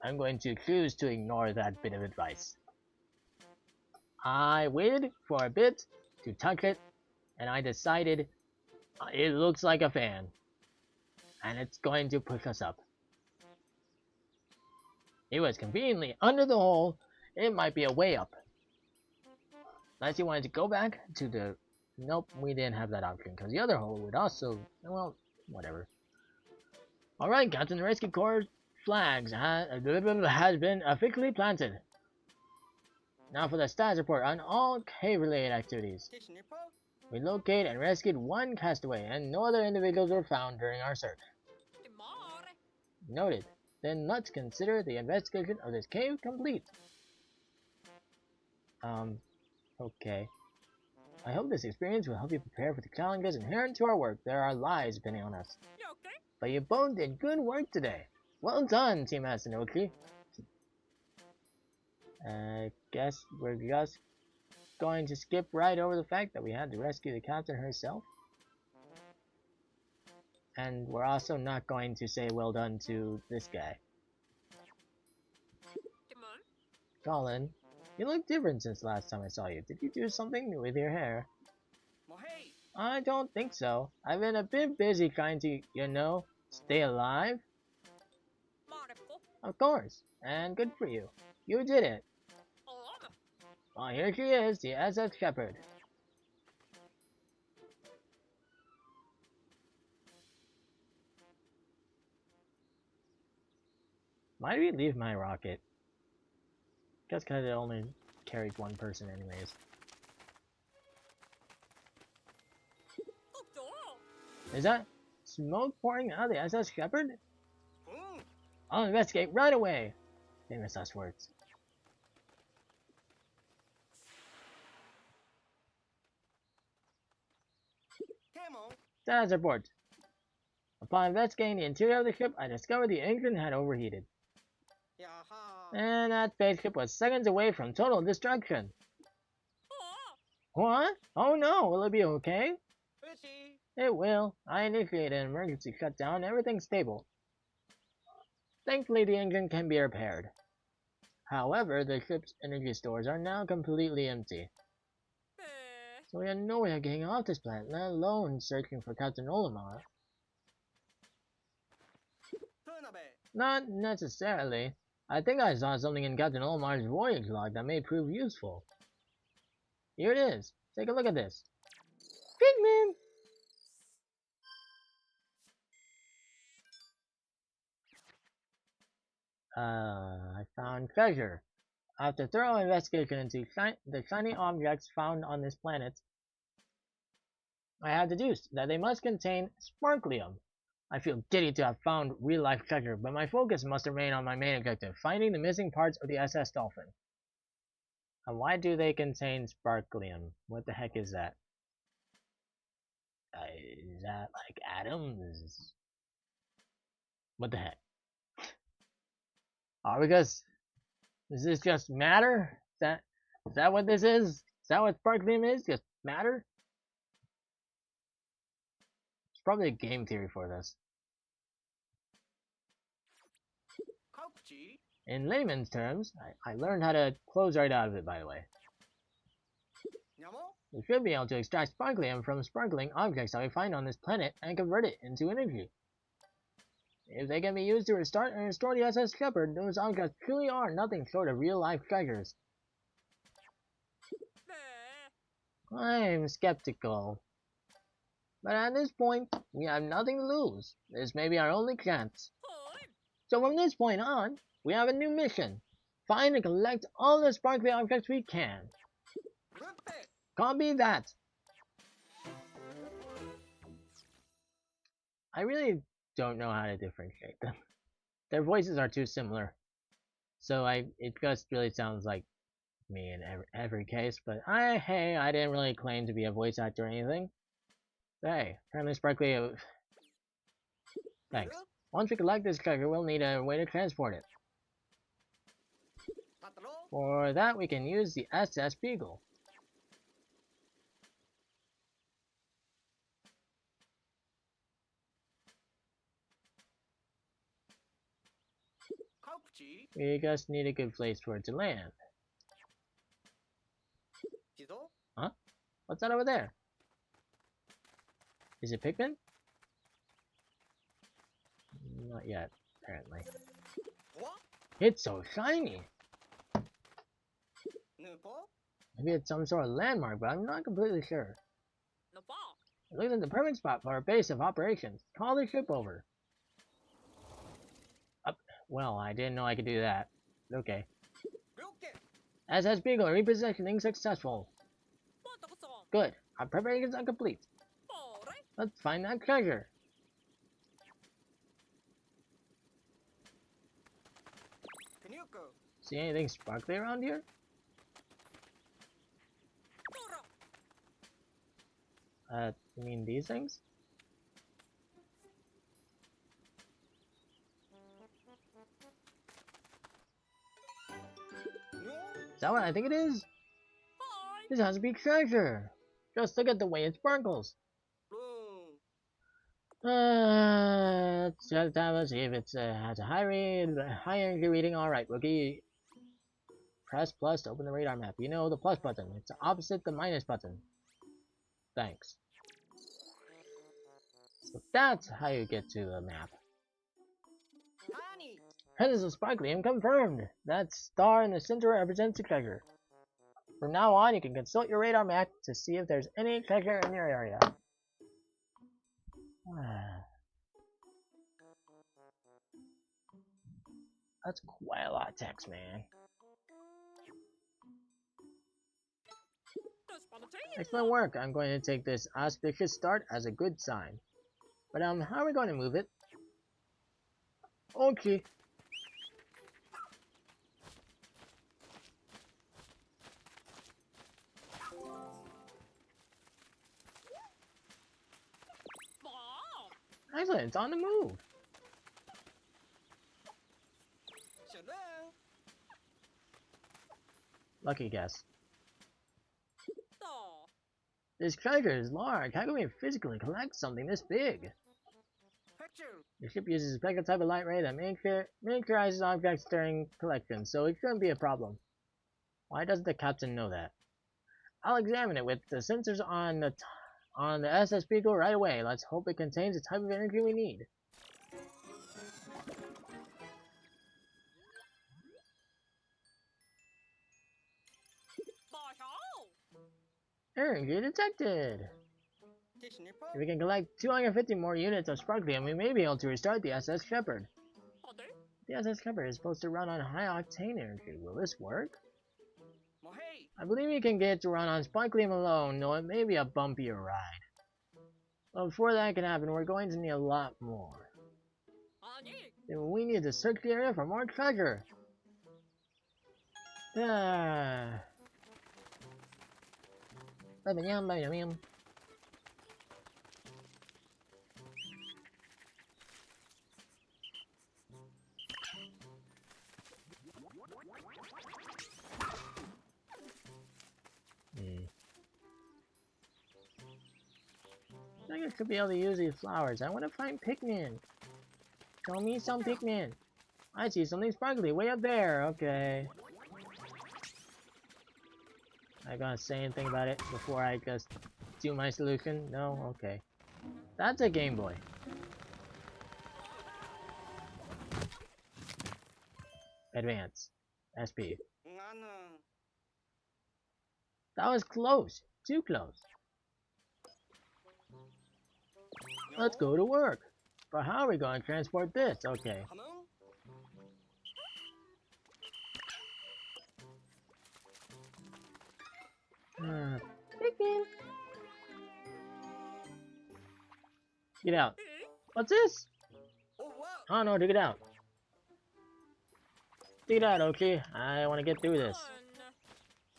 I'm going to choose to ignore that bit of advice. I waited for a bit to touch it, and I decided it looks like a fan, and it's going to push us up. It was conveniently under the hole. It might be a way up. Unless you wanted to go back to the... Nope, we didn't have that option, because the other hole would also... Well, whatever. Alright, Captain Rescue Corps flags has been officially planted. Now for the status report on all cave-related activities. We located and rescued one castaway, and no other individuals were found during our search. Noted. Then let's consider the investigation of this cave complete. Okay. I hope this experience will help you prepare for the challenges inherent to our work. There are lives depending on us. But you both did good work today. Well done, Team Asanoki. I guess we're just going to skip right over the fact that we had to rescue the captain herself. And we're also not going to say well done to this guy. Colin, you look different since last time I saw you. Did you do something with your hair? I don't think so. I've been a bit busy trying to, you know, stay alive. Of course, and good for you. You did it. Well, here she is, the SS Shepherd. Why did we leave my rocket? Just because it only carried one person anyways. Is that smoke pouring out of the SS Shepherd? I'll investigate right away! Famous last words. Status report. Upon investigating the interior of the ship, I discovered the engine had overheated. And that spaceship was seconds away from total destruction. What? Oh no, will it be okay? It will. I initiated an emergency shutdown, everything's stable. Thankfully, the engine can be repaired. However, the ship's energy stores are now completely empty. So we have no way of getting off this planet, let alone searching for Captain Olimar. Not necessarily. I think I saw something in Captain Olimar's voyage log that may prove useful. Here it is. Take a look at this. Pikmin! I found treasure. After thorough investigation into the shiny objects found on this planet, I have deduced that they must contain sparklium. I feel giddy to have found real-life treasure, but my focus must remain on my main objective, finding the missing parts of the SS Dolphin. And why do they contain sparklium? What the heck is that? Is that like atoms? What the heck? Oh, because is this just matter? Is that what this is? Is that what sparklium is? Just matter? It's probably a game theory for this. In layman's terms, I learned how to close right out of it, by the way. We should be able to extract sparklium from sparkling objects that we find on this planet and convert it into energy. If they can be used to restart and restore the SS Shepherd, those objects truly are nothing short of real-life treasures. I'm skeptical. But at this point, we have nothing to lose. This may be our only chance. So from this point on, we have a new mission. Find and collect all the sparkly objects we can. Copy that. I really don't know how to differentiate them. Their voices are too similar. So it just really sounds like me in every case, but hey, I didn't really claim to be a voice actor or anything. Hey, apparently sparkly... Thanks. Once we collect this treasure, we'll need a way to transport it. For that, we can use the SS Beagle. We just need a good place for it to land. Huh? What's that over there? Is it Pikmin? Not yet, apparently. It's so shiny! Maybe it's some sort of landmark, but I'm not completely sure. It looks like the perfect spot for our base of operations. Call the ship over. Well, I didn't know I could do that. Okay. SS Beagle repositioning successful. Good. Our preparations are complete. Let's find that treasure. See anything sparkly around here? You mean these things? Is that what I think it is? This has to be treasure. Just look at the way it sparkles. Let's just have a see if it has a high energy reading. Alright, rookie. Press plus to open the radar map. You know the plus button. It's opposite the minus button. Thanks. So that's how you get to the map. Presence of Sparklium confirmed. That star in the center represents the treasure. From now on, you can consult your radar map to see if there's any treasure in your area. That's quite a lot of text, man. Excellent work. I'm going to take this auspicious start as a good sign. But how are we going to move it? Okay. Excellent, it's on the move. Lucky guess. This treasure is large. How can we physically collect something this big? The ship uses a special type of light ray that miniaturizes objects during collection, so it shouldn't be a problem. Why doesn't the captain know that? I'll examine it with the sensors on the SS Beagle right away. Let's hope it contains the type of energy we need. Energy detected! If we can collect 250 more units of Sparklium, we may be able to restart the SS Shepherd. The SS Shepherd is supposed to run on high-octane energy. Will this work? I believe we can get it to run on Sparklium alone, though it may be a bumpier ride. But before that can happen, we're going to need a lot more. Then we need to search the area for more treasure. I think I should be able to use these flowers. I want to find Pikmin. Show me some Pikmin. I see something sparkly way up there. Okay. I gotta say anything about it before I just do my solution? No? Okay. That's a Game Boy. Advance. SP. That was close. Too close. Let's go to work. But how are we going to transport this? Okay. Pikmin. Get out. What's this? Oh no, dig it out. Dig it out, Oki. I want to get through this.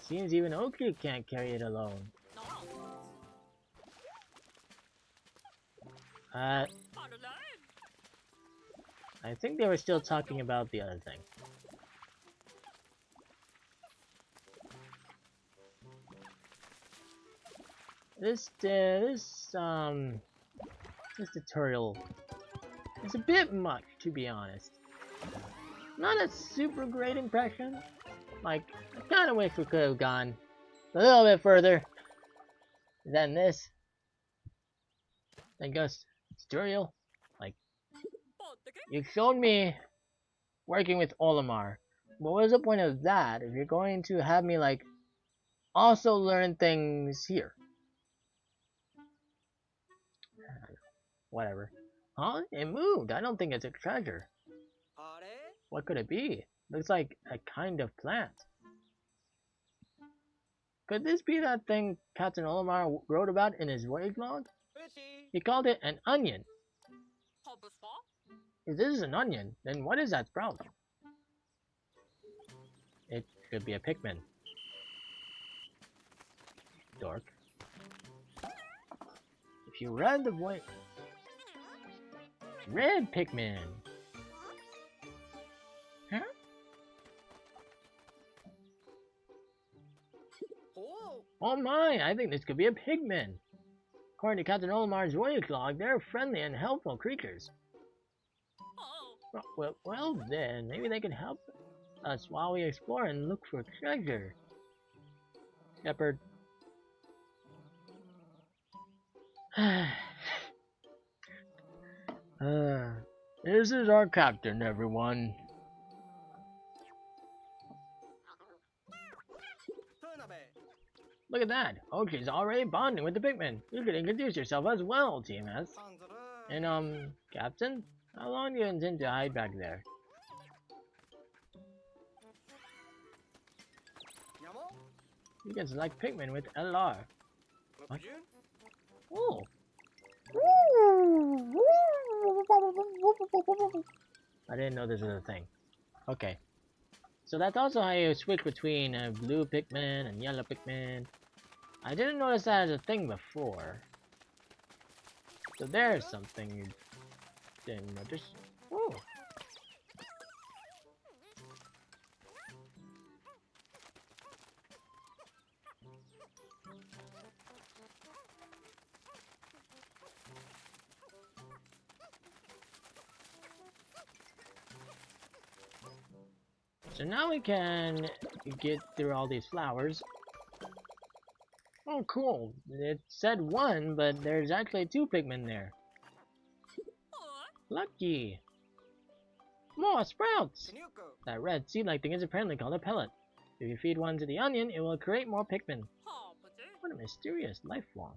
Seems even Oki can't carry it alone. I think they were still talking about the other thing. this tutorial is a bit much, to be honest. Not a super great impression. Like, I kind of wish we could have gone a little bit further than this. I guess tutorial. Like, you showed me working with Olimar. What was the point of that if you're going to have me like also learn things here? Whatever. Huh? It moved. I don't think it's a treasure. What could it be? Looks like a kind of plant. Could this be that thing Captain Olimar wrote about in his voyage log? He called it an onion. If this is an onion, then what is that sprout? It could be a Pikmin. Dork. If you read the voyage... Red Pikmin! Huh? Oh my, I think this could be a Pikmin. According to Captain Olimar's voyage log, they're friendly and helpful creatures. Well then, maybe they can help us while we explore and look for treasure. Shepherd. This is our captain, everyone. Look at that! Ochi's already bonding with the Pikmin. You could introduce yourself as well, TMS. And, Captain? How long do you intend to hide back there? You can select Pikmin with LR. What? Oh! I didn't know this was a thing. Okay. So that's also how you switch between blue Pikmin and yellow Pikmin. I didn't notice that as a thing before. So there's something you didn't notice. Oh. So now we can get through all these flowers. Oh, cool. It said one, but there's actually two Pikmin there. Lucky. More sprouts! That red seed-like thing is apparently called a pellet. If you feed one to the onion, it will create more Pikmin. What a mysterious life form.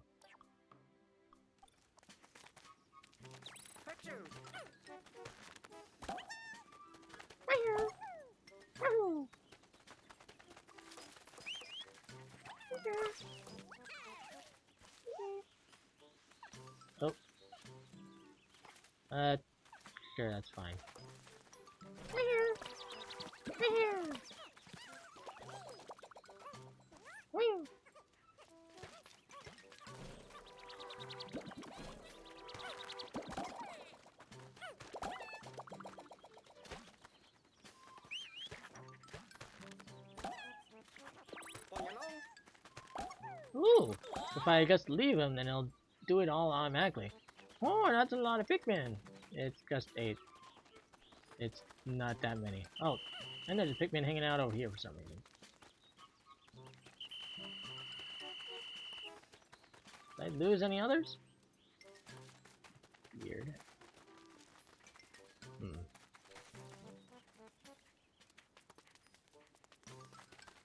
Oh. Sure, that's fine. Ooh! If I just leave him, then he'll do it all automatically. Oh, that's a lot of Pikmin! It's just 8. It's not that many. Oh, and there's a Pikmin hanging out over here for some reason. Did I lose any others? Weird.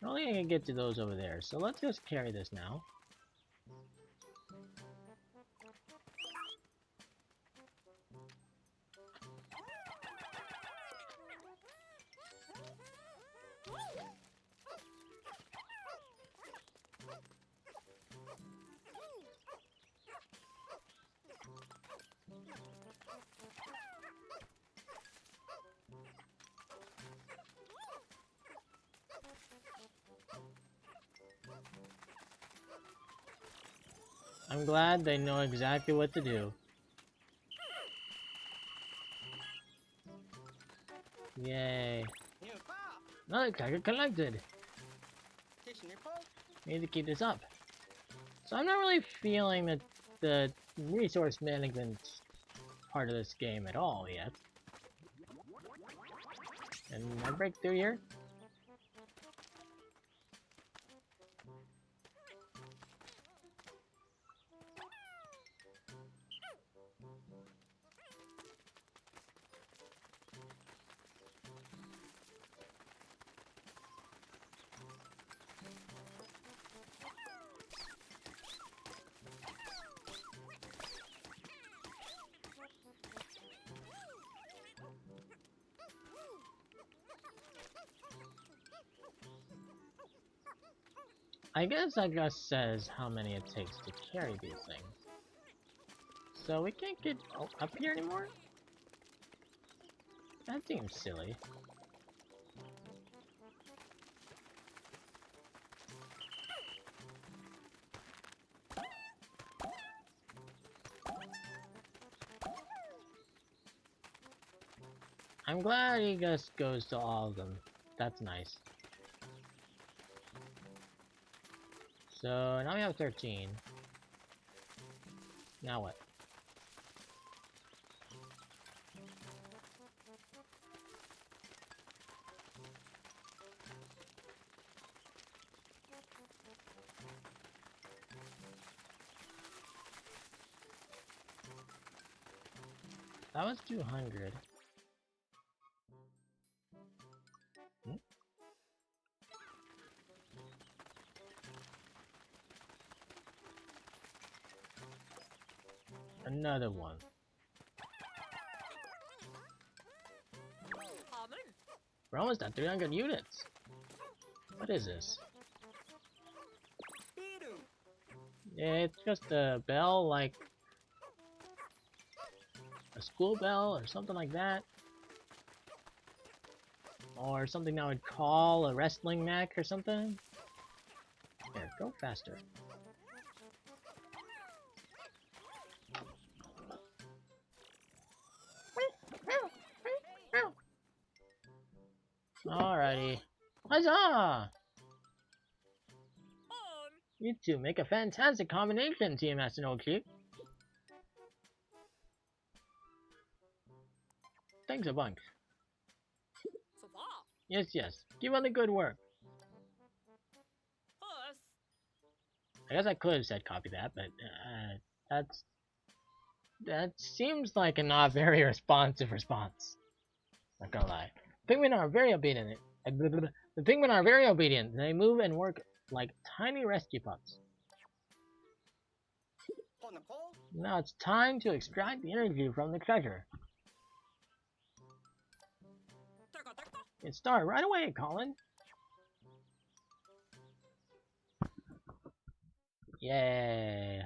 Only I can get to those over there, so let's just carry this now. I'm glad they know exactly what to do. Yay. Another treasure collected! Need to keep this up. So I'm not really feeling that the resource management part of this game at all yet. And I break through here? I guess that just says how many it takes to carry these things. So we can't get up here anymore? That seems silly. I'm glad he just goes to all of them. That's nice. So now we have 13. Now what? That was 200. Hmm? Another one. We're almost at 300 units. What is this? Yeah, it's just a bell, like a school bell or something like that. Or something I would call a wrestling neck or something. Here, go faster. Alrighty. Huzzah! You two make a fantastic combination, TMS and Ochi. Thanks a bunch. Yes, yes. Keep on the good work. I guess I could have said copy that, but that seems like a not very responsive response. Not gonna lie. Pikmin are very obedient. The Pikmin are very obedient. They move and work like tiny rescue pups. Now it's time to extract the energy from the treasure. Get started right away, Colin. Yeah.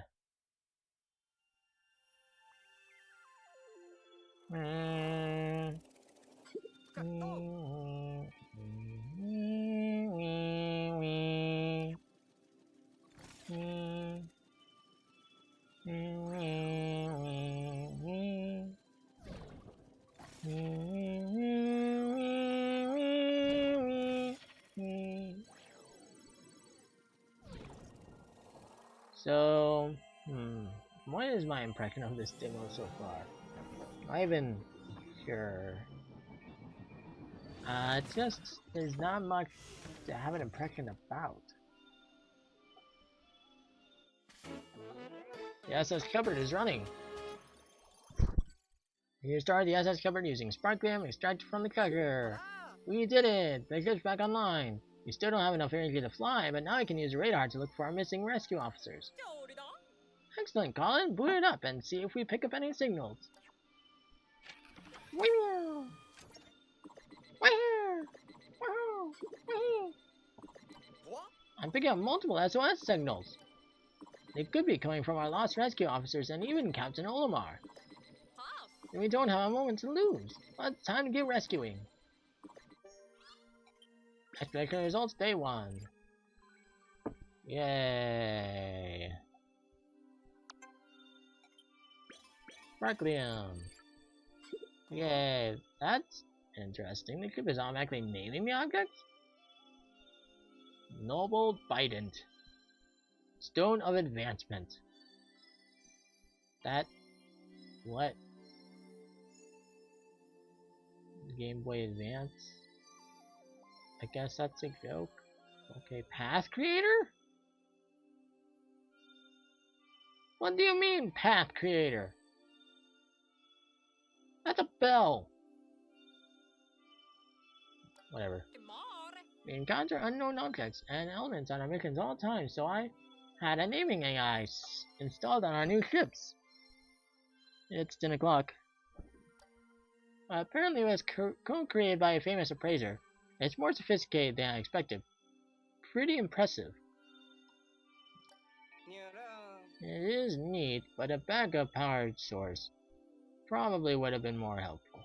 So, what is my impression of this demo so far? Not even sure. It's just, there's not much to have an impression about. The SS cupboard is running. You started the SS cupboard using Sparklium extracted from the treasure. We did it! The ship's back online. We still don't have enough energy to fly, but now I can use radar to look for our missing rescue officers. Excellent, Colin! Boot it up and see if we pick up any signals. Wee-meow! Wee-hoo! Wee-hoo! Wee-hoo! I'm picking up multiple SOS signals. They could be coming from our lost rescue officers and even Captain Olimar. We don't have a moment to lose. Well, it's time to get rescuing. Expedition results day 1. Yay. Sparklium. Yay. That's interesting. The ship is automatically naming the objects? Noble Bident. Stone of Advancement. That... what? Game Boy Advance? I guess that's a joke. Okay, Path Creator? What do you mean, Path Creator? That's a bell! Whatever. We encounter unknown objects and elements on our missions all the time, so I had a naming AI installed on our new ships. It's 10 o'clock. Apparently it was co-created by a famous appraiser. It's more sophisticated than I expected. Pretty impressive. It is neat, but a backup power source probably would have been more helpful.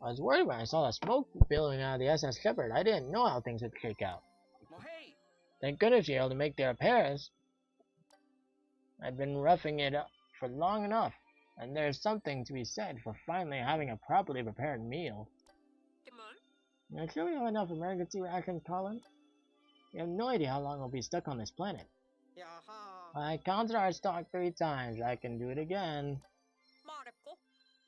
I was worried when I saw the smoke billowing out of the SS Shepherd. I didn't know how things would shake out. Thank goodness you're able to make their appearance. I've been roughing it up for long enough, and there's something to be said for finally having a properly prepared meal. Now, sure we have enough emergency rations, Colin? We have no idea how long we'll be stuck on this planet. I counted our stock 3 times. I can do it again.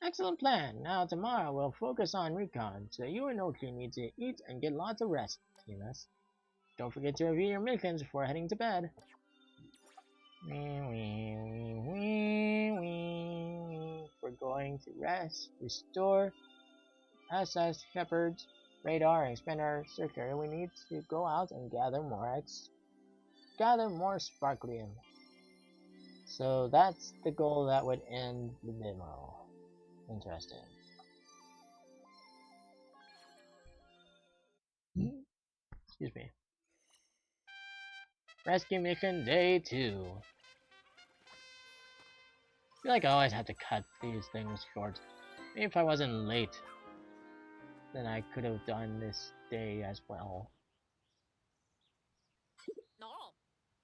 Excellent plan. Now tomorrow we'll focus on recon, so you and Oki need to eat and get lots of rest, Timus. Don't forget to review your missions before heading to bed. We're going to rest, restore SS Shepherd's radar, and expand our search area. We need to go out and gather more sparklium. So that's the goal that would end the demo. Interesting. Excuse me. Rescue mission day 2. I feel like I always have to cut these things short. Maybe if I wasn't late, then I could have done this day as well.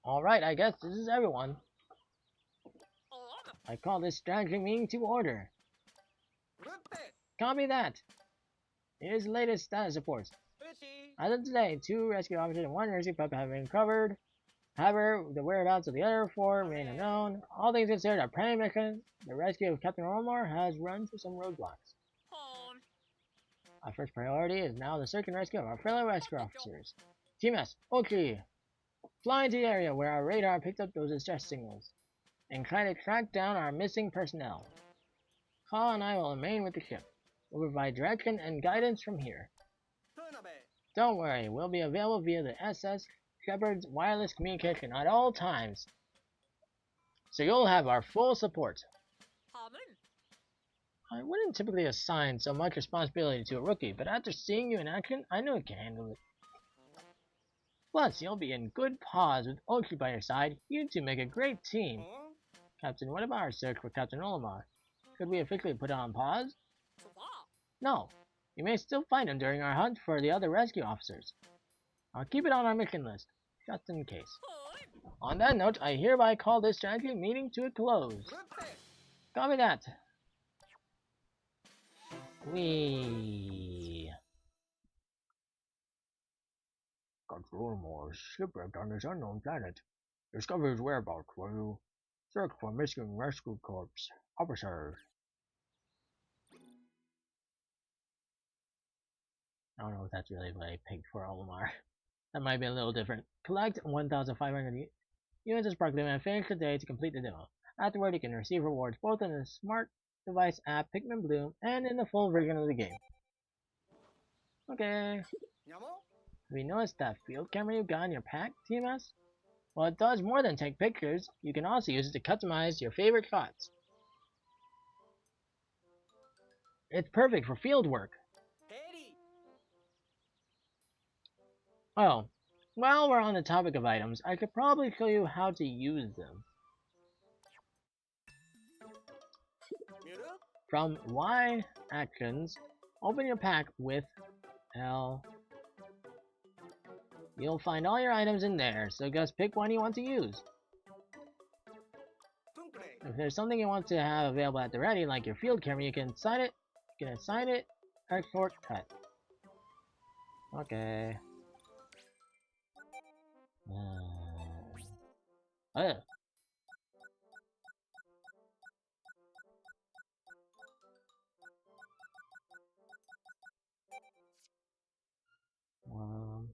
Alright, I guess this is everyone. I call this strategy meeting to order. Copy that. Here's the latest status reports. As of today, 2 rescue officers and 1 rescue pup have been covered. However, the whereabouts of the other 4 remain unknown. All things considered, our primary mission, the rescue of Captain Ormar, has run into some roadblocks. Our first priority is now the search and rescue of our fellow rescue officers. Team S, Oki, fly into the area where our radar picked up those distress signals, and try to track down our missing personnel. Call and I will remain with the ship. We'll provide direction and guidance from here. Don't worry, we'll be available via the SS Shepherd's wireless communication at all times, so you'll have our full support. I wouldn't typically assign so much responsibility to a rookie, but after seeing you in action, I know you can handle it. Plus, you'll be in good paws with Oki by your side. You two make a great team. Captain, what about our search for Captain Olimar? Could we officially put it on pause? No. You may still find him during our hunt for the other rescue officers. I'll keep it on our mission list, just in case. On that note, I hereby call this strategy meeting to a close. Copy that. Captain Olimar shipwrecked on this unknown planet. Discover his whereabouts while you search for missing rescue corps officers. I don't know if that's really what I picked for Olimar. That might be a little different. Collect 1,500 units of sparkling and finish the day to complete the demo. Afterward, you can receive rewards both in the smart device app Pikmin Bloom and in the full version of the game. Okay. Have you noticed that field camera you got in your pack, TMS? Well, it does more than take pictures. You can also use it to customize your favorite shots. It's perfect for field work. Oh, while we're on the topic of items, I could probably show you how to use them. From Y Actions, open your pack with L. You'll find all your items in there, so just pick one you want to use. If there's something you want to have available at the ready, like your field camera, you can assign it. Export, cut. Okay. Oh. Um.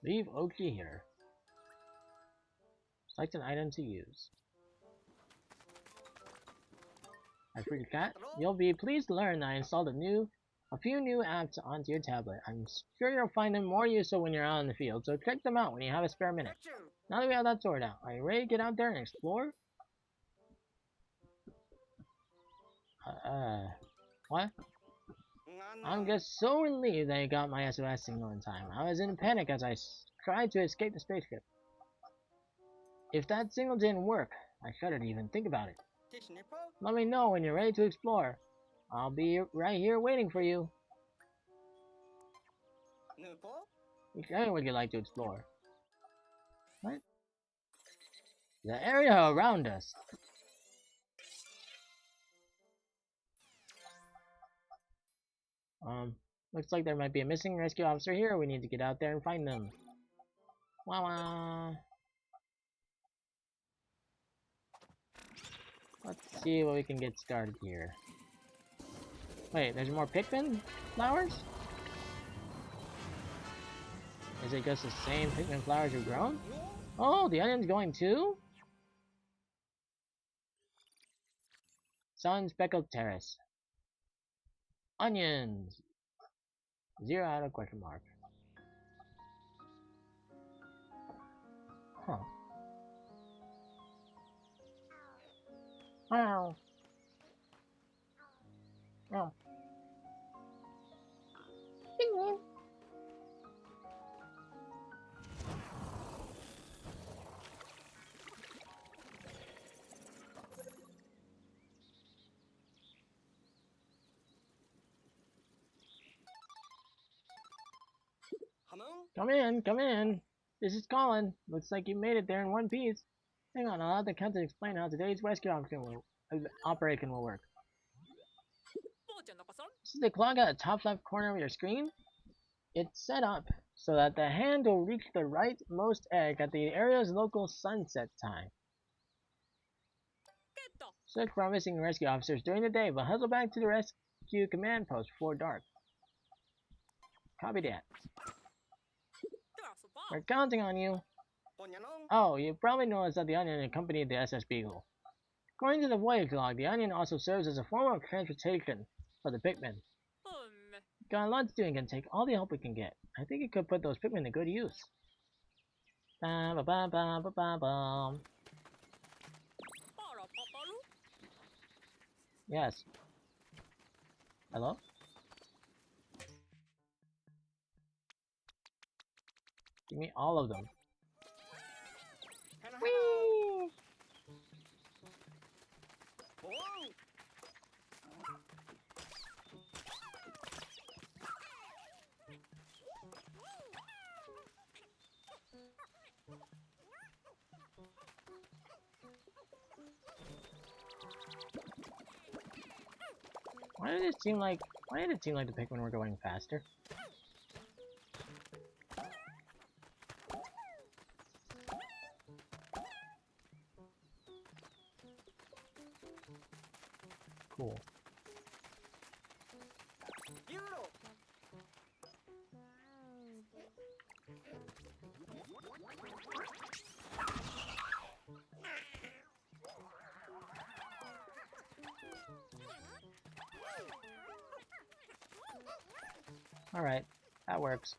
Leave Oki here. Select an item to use. I freed a cat. You'll be pleased to learn that I installed a few new apps onto your tablet. I'm sure you'll find them more useful when you're out in the field, so check them out when you have a spare minute. Now that we have that sorted out, are you ready to get out there and explore? What? I'm just so relieved that you got my SOS signal in time. I was in a panic as I tried to escape the spaceship. If that signal didn't work, I shudder to even think about it. Let me know when you're ready to explore. I'll be right here waiting for you. Which area would you like to explore? What? The area around us. Looks like there might be a missing rescue officer here. We need to get out there and find them. Wah wah. Let's see what we can get started here. Wait, there's more Pikmin flowers? Is it just the same Pikmin flowers we've grown? Oh, the onion's going too? Sun Speckled Terrace. Onions! 0 out of question mark. Huh. Wow. Oh. Pikmin. Come in, come in. This is Colin. Looks like you made it there in one piece. Hang on, I'll have the captain explain how today's rescue operation will work. This is the clock at the top left corner of your screen. It's set up so that the hand will reach the rightmost egg at the area's local sunset time. Search for missing rescue officers during the day, but hustle back to the rescue command post before dark. Copy that. We're counting on you. Oh, you probably noticed that the Onion accompanied the SS Beagle. According to the voyage log, the Onion also serves as a form of transportation for the Pikmin. Got a lot to do and can take all the help we can get. I think it could put those Pikmin to good use. Ba ba ba ba ba ba ba. Yes. Hello? Give me all of them. Whee! Why did it seem like the Pikmin were going faster? Cool. Alright, that works.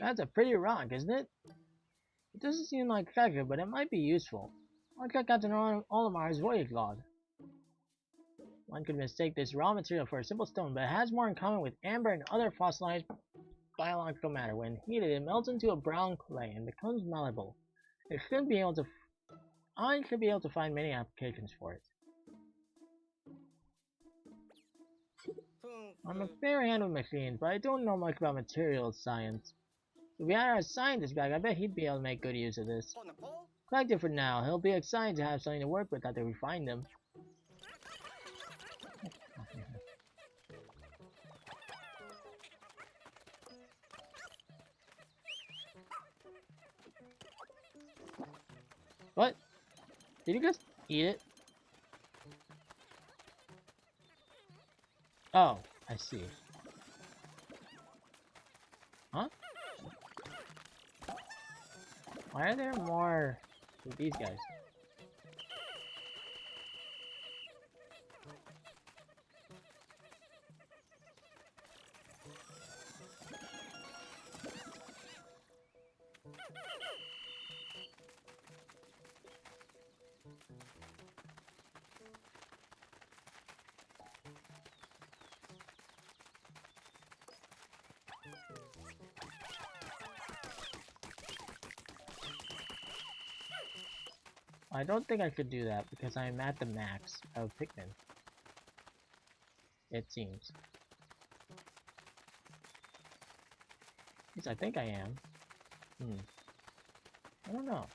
That's a pretty rock, isn't it? It doesn't seem like treasure, but it might be useful. I'll check out Olimar's voyage log. One could mistake this raw material for a simple stone, but it has more in common with amber and other fossilized biological matter. When heated, it melts into a brown clay and becomes malleable. I should be able to find many applications for it. I'm a fair hand with machines, but I don't know much about materials science. If we had our scientist back, I bet he'd be able to make good use of this. Collect it for now. He'll be excited to have something to work with after we find him. What? Did you just eat it? Oh, I see. Huh? Why are there more of these guys? I don't think I could do that because I'm at the max of Pikmin. It seems. At least I think I am. I don't know.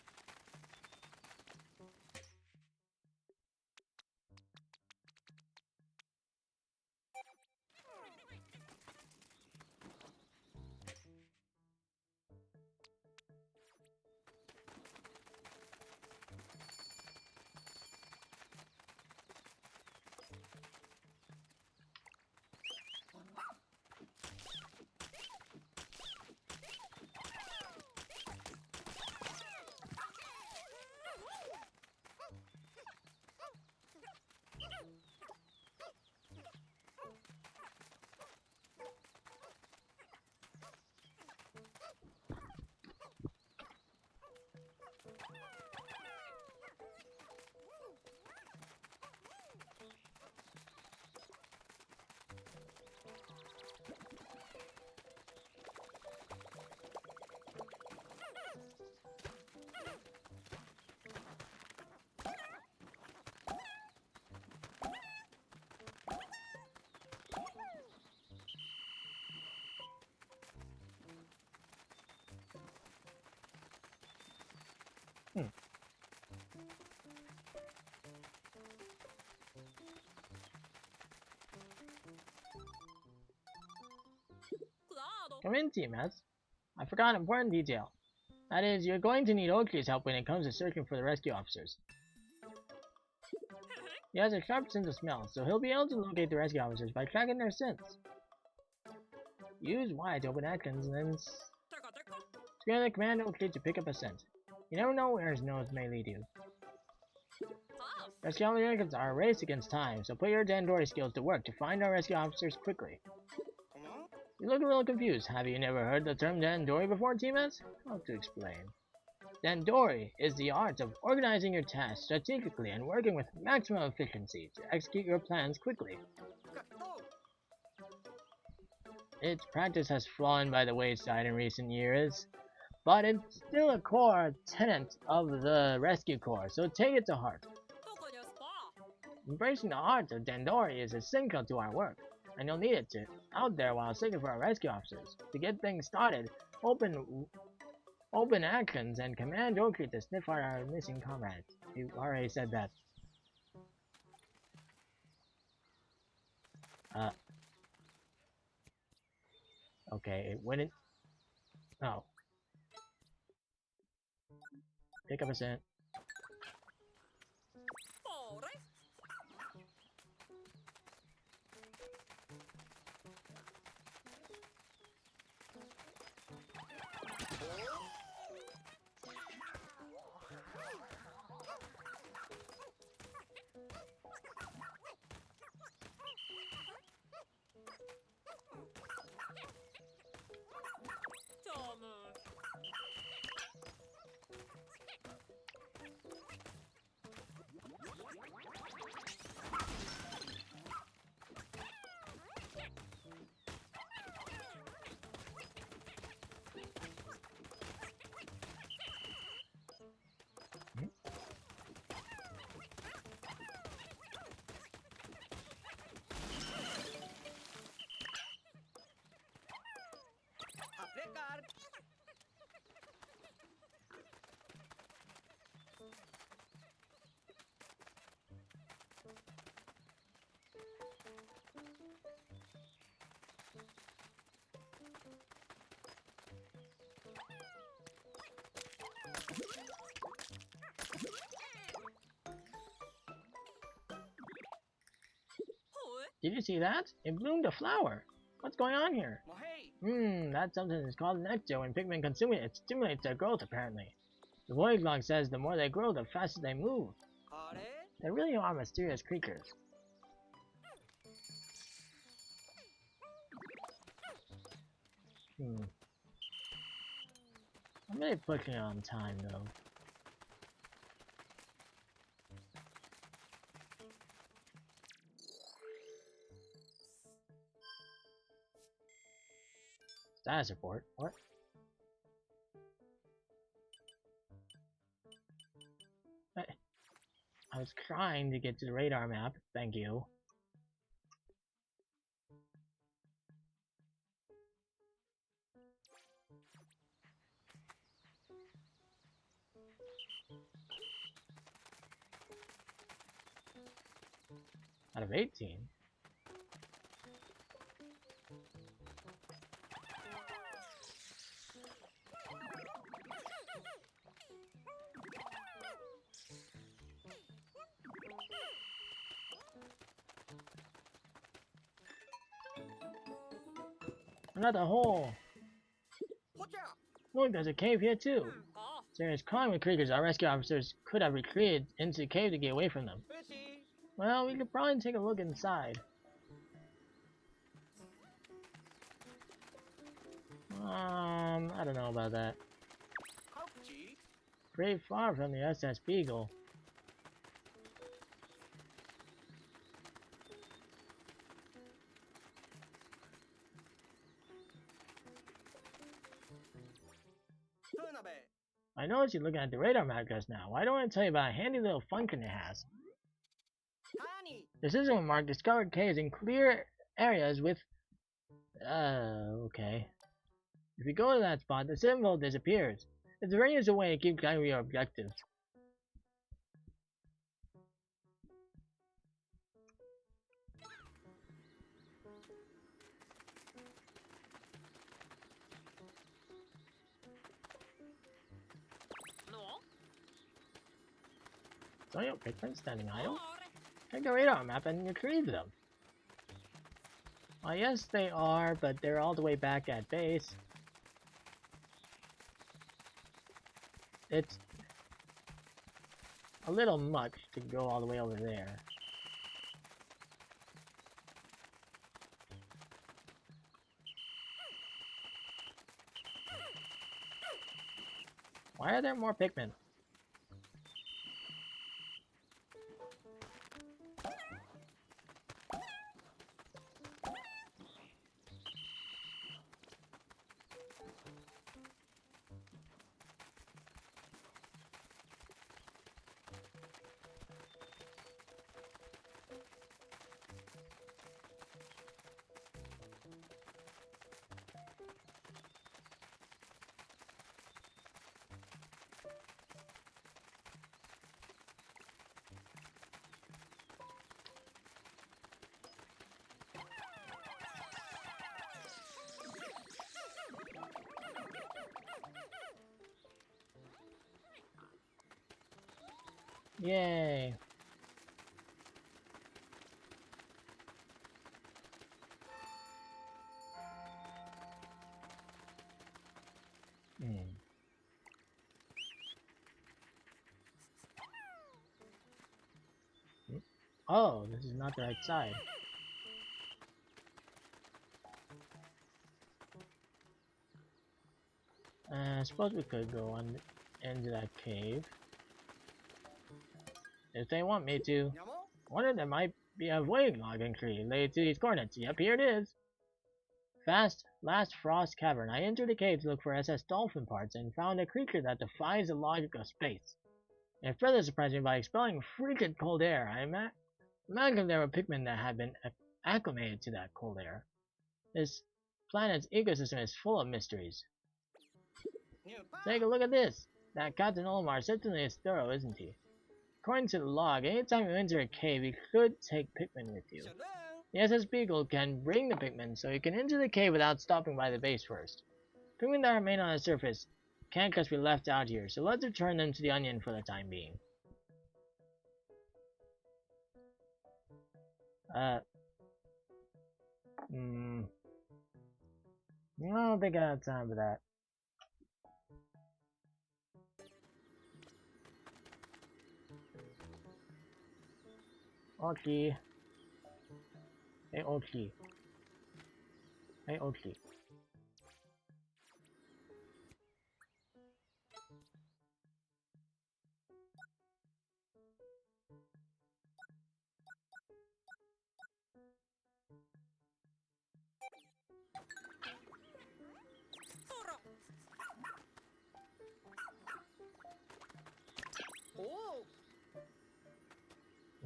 Come in, teammates. I forgot an important detail. That is, you're going to need Oki's help when it comes to searching for the rescue officers. He has a sharp sense of smell, so he'll be able to locate the rescue officers by tracking their scents. Use Y to open Atkins and then scan the commando kit to pick up a scent. You never know where his nose may lead you. Rescue Americans are a race against time, so put your Dandori skills to work to find our rescue officers quickly. You look a little confused. Have you never heard the term Dandori before, teammates? How to explain? Dandori is the art of organizing your tasks strategically and working with maximum efficiency to execute your plans quickly. Its practice has fallen by the wayside in recent years, but it's still a core tenet of the Rescue Corps, so take it to heart. Embracing the art of Dandori is essential to our work, and you'll need it out there while searching for our rescue officers. To get things started, open actions and command Oki to sniff out our missing comrades. You already said that. Okay, it wouldn't. Oh. Pick up a scent. Did you see that? It bloomed a flower. What's going on here? That substance is called nectar. When Pikmin consume it, it stimulates their growth, apparently. The void log says the more they grow, the faster they move. They really are mysterious creatures. I'm really pushing on time, though. Status report? What? I was trying to get to the radar map. Thank you. Out of 18? Another hole! Look, there's a cave here too! There's crime with creatures. Our rescue officers could have retreated into the cave to get away from them. Well, we could probably take a look inside. I don't know about that. Pretty far from the SS Beagle. I noticed you're looking at the radar map just now. Why don't I tell you about a handy little function it has? The system will mark discovered caves in clear areas with... okay. If you go to that spot, the symbol disappears. It's very easy way to keep track of your objectives. So your Pikmin standing idle? Check the radar map and retrieve them. Well, yes they are, but they're all the way back at base. It's a little much to go all the way over there. Why are there more Pikmin? Yay! Oh, this is not the right side. I suppose we could go on into that cave. If they want me to. I wonder there might be a void log entry related to these coordinates. Yep, here it is. Last Frost Cavern. I entered the cave to look for SS Dolphin parts and found a creature that defies the logic of space. It further surprised me by expelling frigid cold air. I imagine there were Pikmin that had been acclimated to that cold air. This planet's ecosystem is full of mysteries. Take a look at this. That Captain Olimar certainly is thorough, isn't he? According to the log, anytime you enter a cave, you could take Pikmin with you. The SS Beagle can bring the Pikmin, so you can enter the cave without stopping by the base first. Pikmin that remain on the surface can't just be left out here, so let's return them to the onion for the time being. I don't think I have time for that. Okay. Hey, okay. Hey, okay.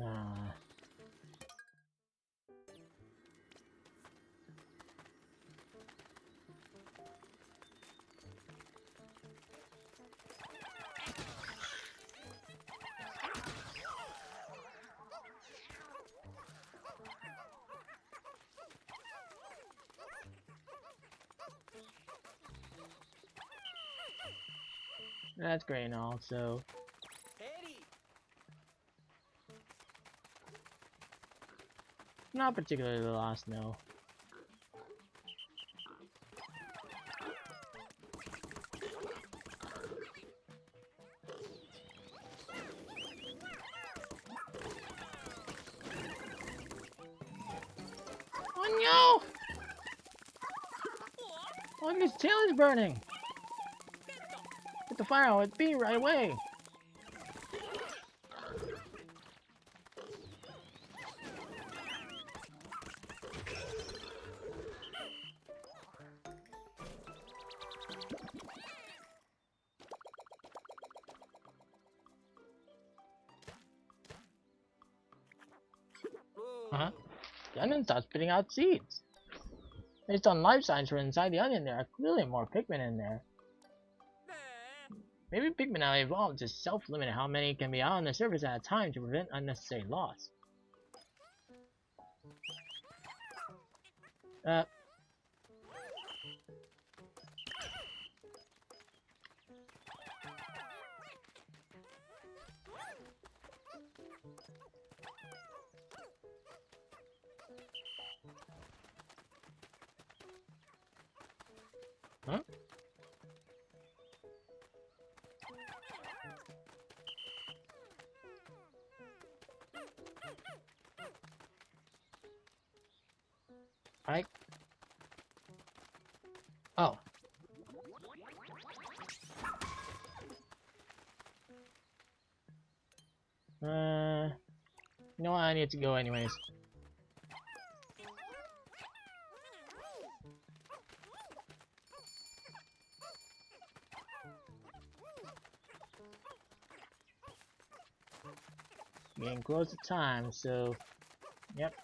Ah. That's great and all, so... Not particularly lost, no. Oh no! Oh, his tail is burning! Put the fire out with B right away! Huh? The onion starts spitting out seeds. Based on life signs from inside the onion, there are clearly more Pikmin in there. Maybe Pikmin have evolved to self-limit how many can be out on the surface at a time to prevent unnecessary loss. Huh? I... Oh. You know what, I need to go anyways. Getting close to time, so... Yep.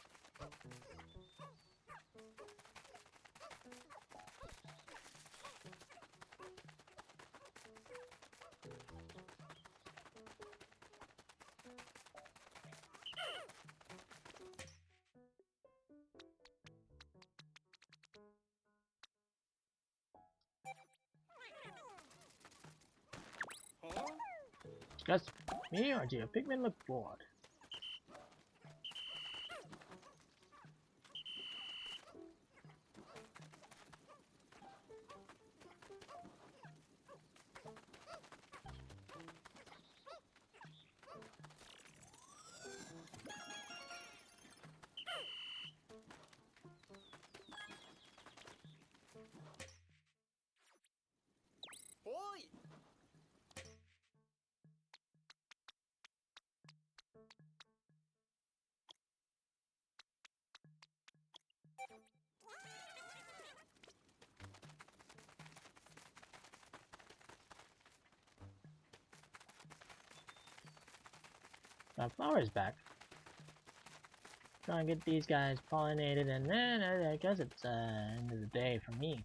Just me or do your Pikmin look bored? That flower's back. Trying to get these guys pollinated, and then I guess it's end of the day for me.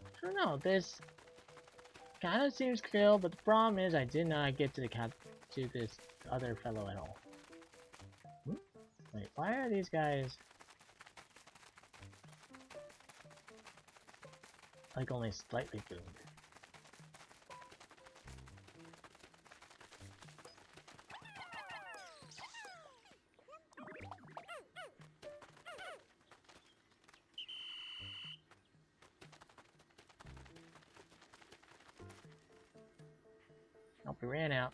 I don't know, this kind of seems chill, but the problem is I did not get to this other fellow at all. Wait, why are these guys like only slightly boomed? Oh, we ran out.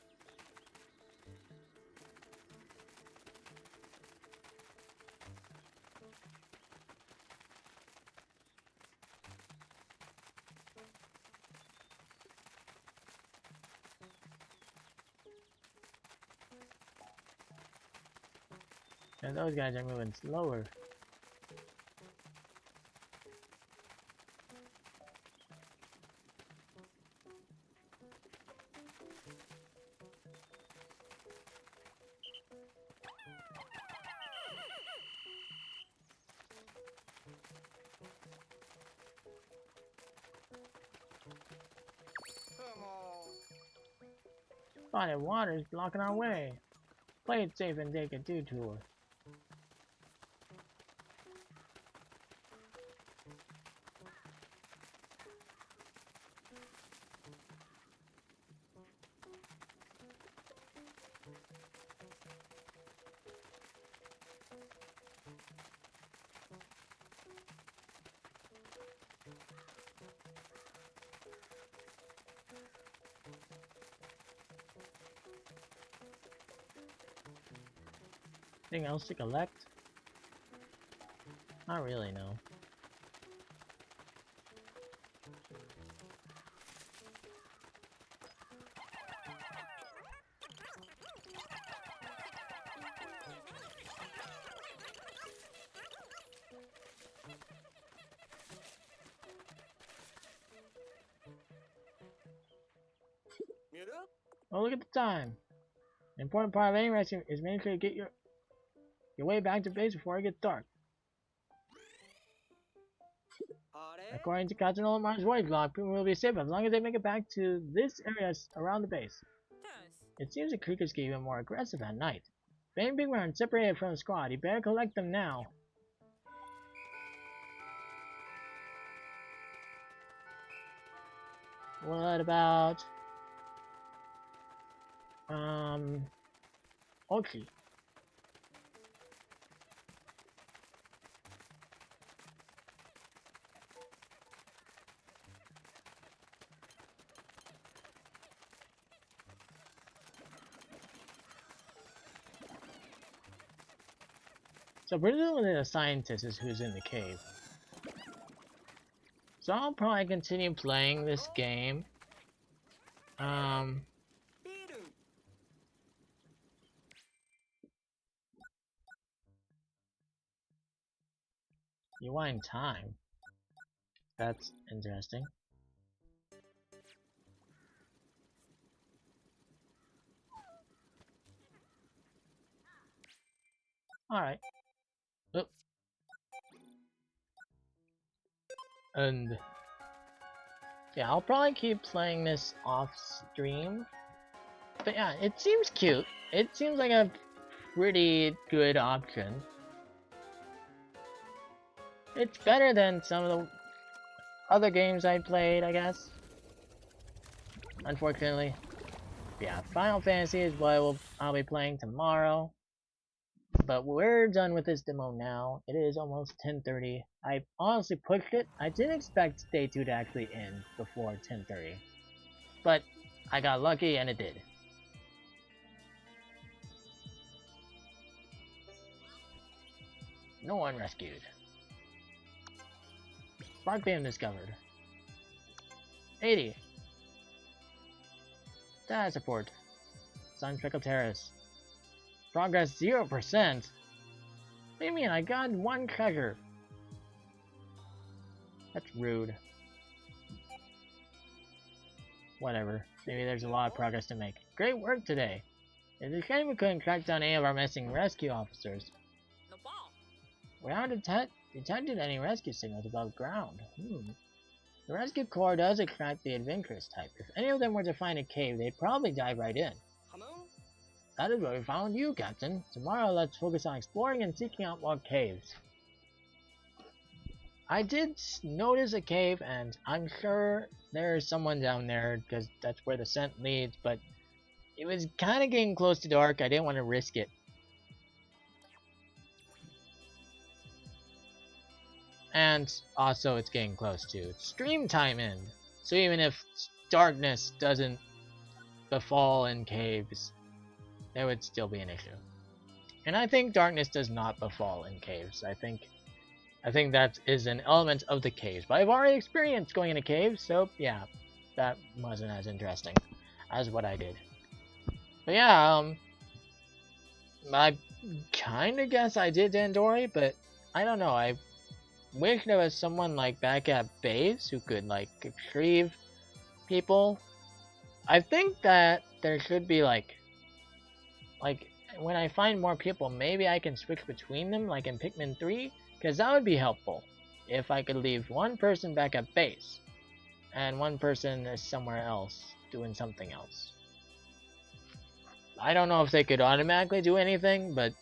And those guys are moving slower. Body of water is blocking our way. Play it safe and take a detour. Anything else to collect? Not really, no. Oh, look at the time. The important part of any rescue is making sure you get your way back to base before it gets dark. According to Captain Olamar's voyage log, people will be safe as long as they make it back to this area around the base. It seems the creatures get even more aggressive at night. Baby Big Man separated from the squad. You better collect them now. What about Ochi? So presumably the scientist is who's in the cave. So I'll probably continue playing this game. You wind time. That's interesting. Alright. Oop. And yeah, I'll probably keep playing this off stream. But yeah, it seems cute. It seems like a pretty good option. It's better than some of the other games I played, I guess. Unfortunately. Yeah, Final Fantasy is what I'll be playing tomorrow. But we're done with this demo now. It is almost 10:30. I honestly pushed it. I didn't expect Day 2 to actually end before 10:30. But I got lucky and it did. No one rescued. Spark beam discovered. 80. Data support. Sunspeckled Terrace. Progress 0%. What do you mean? I got one treasure. That's rude. Whatever. Maybe there's a lot of progress to make. Great work today. It's a shame we couldn't track down any of our missing rescue officers. We haven't detected any rescue signals above ground. The rescue corps does attract the adventurous type. If any of them were to find a cave, they'd probably dive right in. That is where we found you, Captain. Tomorrow, let's focus on exploring and seeking out more caves. I did notice a cave, and I'm sure there's someone down there, because that's where the scent leads, but it was kind of getting close to dark. I didn't want to risk it. And also, it's getting close to stream time in. So even if darkness doesn't befall in caves, there would still be an issue. And I think darkness does not befall in caves. I think that is an element of the caves. But I've already experienced going in a cave, so yeah, that wasn't as interesting as what I did. But yeah, I kind of guess I did Dandori, but I don't know. I wish there was someone like back at base who could like retrieve people. I think that there should be like when I find more people, maybe I can switch between them, like in Pikmin 3, because that would be helpful. If I could leave one person back at base, and one person is somewhere else doing something else. I don't know if they could automatically do anything, but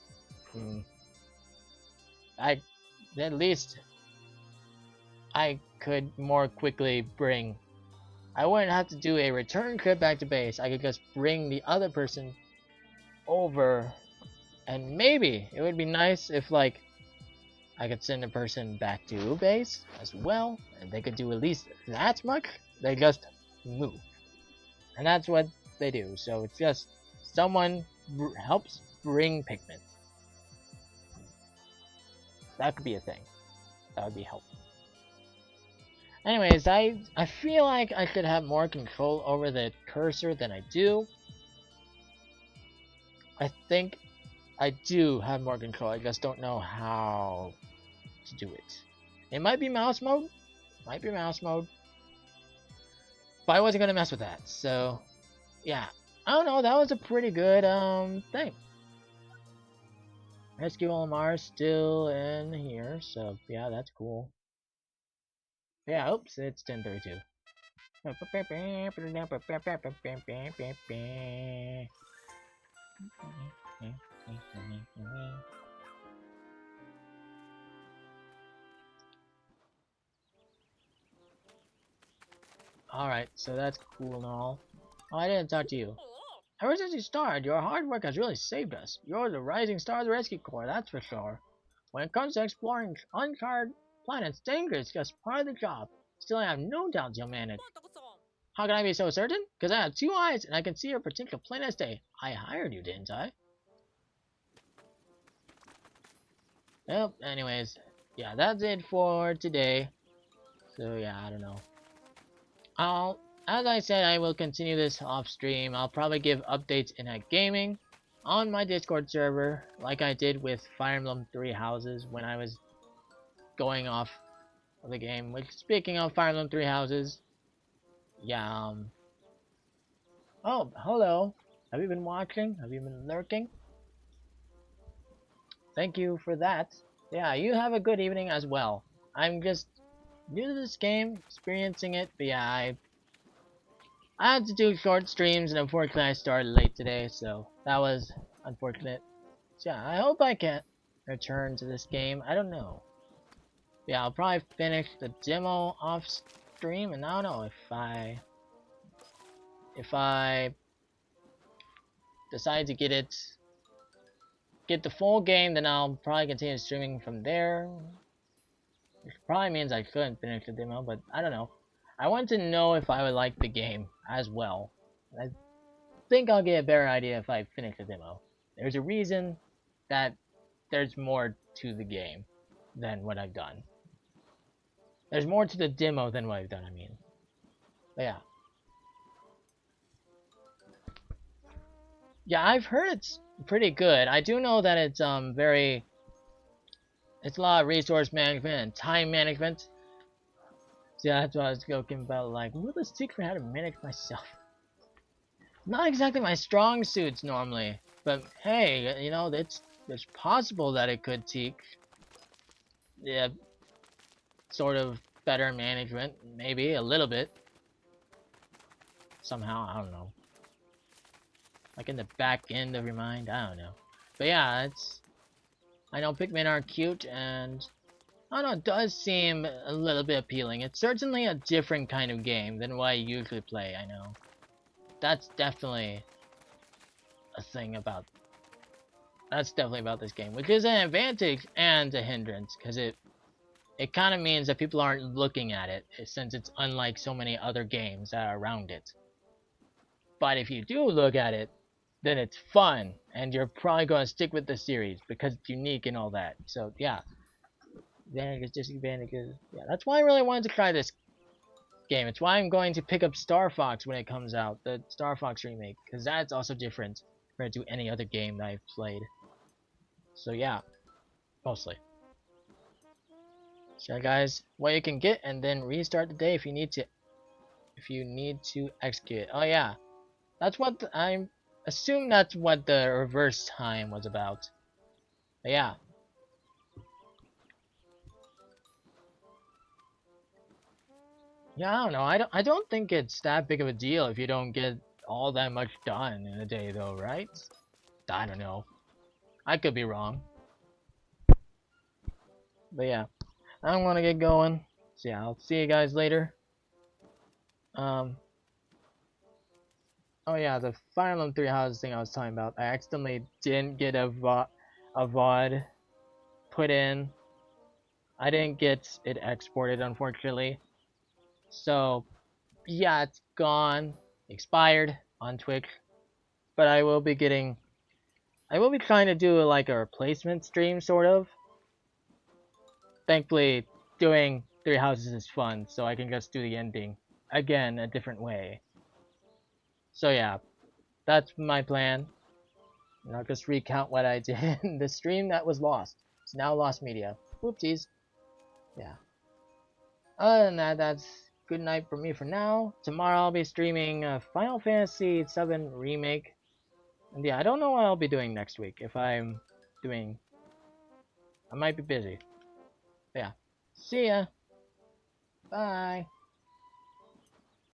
I at least I could more quickly bring. I wouldn't have to do a return trip back to base. I could just bring the other person over, and maybe it would be nice if like I could send a person back to base as well, and they could do at least that much. They just move, and that's what they do. So it's just someone helps bring Pikmin. That could be a thing. That would be helpful. Anyways, I feel like I should have more control over the cursor than I do. I think I do have more control. I just don't know how to do it. It might be mouse mode. Might be mouse mode. But I wasn't gonna mess with that. So yeah. I don't know, that was a pretty good thing. Rescue Olimar still in here, so yeah, that's cool. Yeah, oops, it's 10:32. Alright, so that's cool and all. Oh, I didn't talk to you. Ever since you started, your hard work has really saved us. You're the rising star of the rescue corps, that's for sure. When it comes to exploring uncharted planets, danger is just part of the job. Still, I have no doubts you'll manage. How can I be so certain? Because I have 2 eyes and I can see your particular planet day. I hired you, didn't I? Well, anyways, yeah, that's it for today. So yeah, I don't know. As I said, I will continue this off stream. I'll probably give updates in a gaming on my Discord server, like I did with Fire Emblem 3 Houses when I was going off of the game. Which, speaking of Fire Emblem 3 Houses, yeah, oh, hello. Have you been watching? Have you been lurking? Thank you for that. Yeah, you have a good evening as well. I'm just new to this game, experiencing it, but yeah, I had to do short streams, and unfortunately I started late today, so that was unfortunate. So yeah, I hope I can return to this game. I don't know. Yeah, I'll probably finish the demo off stream, and I don't know if I decide to get the full game, then I'll probably continue streaming from there. Which probably means I couldn't finish the demo, but I don't know. I want to know if I would like the game as well. I think I'll get a better idea if I finish the demo. There's a reason that there's more to the game than what I've done. There's more to the demo than what I've done, I mean. But yeah. Yeah, I've heard it's pretty good. I do know that it's it's a lot of resource management and time management. So yeah, that's what I was joking about, like, what a secret how to manage myself. Not exactly my strong suits normally, but hey, you know, it's possible that it could teach, yeah, sort of better management, maybe a little bit. Somehow, I don't know. Like in the back end of your mind, I don't know. But yeah, I know Pikmin are cute, and I don't know, it does seem a little bit appealing. It's certainly a different kind of game than what I usually play, I know. That's definitely a thing about this game, which is an advantage and a hindrance, because it kind of means that people aren't looking at it, since it's unlike so many other games that are around it. But if you do look at it, then it's fun, and you're probably gonna stick with the series because it's unique and all that. So yeah, advantages, disadvantages. Yeah, that's why I really wanted to try this game. It's why I'm going to pick up Star Fox when it comes out, the Star Fox remake, because that's also different compared to any other game that I've played. So yeah, mostly. So guys, what you can get, and then restart the day if you need to. If you need to execute. Oh yeah, that's what I'm assume that's what the reverse time was about. But yeah. Yeah, I don't know. I don't think it's that big of a deal if you don't get all that much done in a day though, right? I don't know. I could be wrong. But yeah, I don't want to get going. So yeah, I'll see you guys later. Um, oh yeah, the Fire Emblem Three Houses thing I was talking about. I accidentally didn't get a VOD put in. I didn't get it exported, unfortunately. So yeah, it's gone, expired on Twitch. But I will be trying to do like a replacement stream, sort of. Thankfully, doing Three Houses is fun, so I can just do the ending again a different way. So yeah, that's my plan. And I'll just recount what I did in the stream that was lost. It's now lost media. Whoopsies. Yeah. Other than that, that's good night for me for now. Tomorrow I'll be streaming Final Fantasy VII Remake. And yeah, I don't know what I'll be doing next week. If I'm doing... I might be busy. But yeah. See ya. Bye.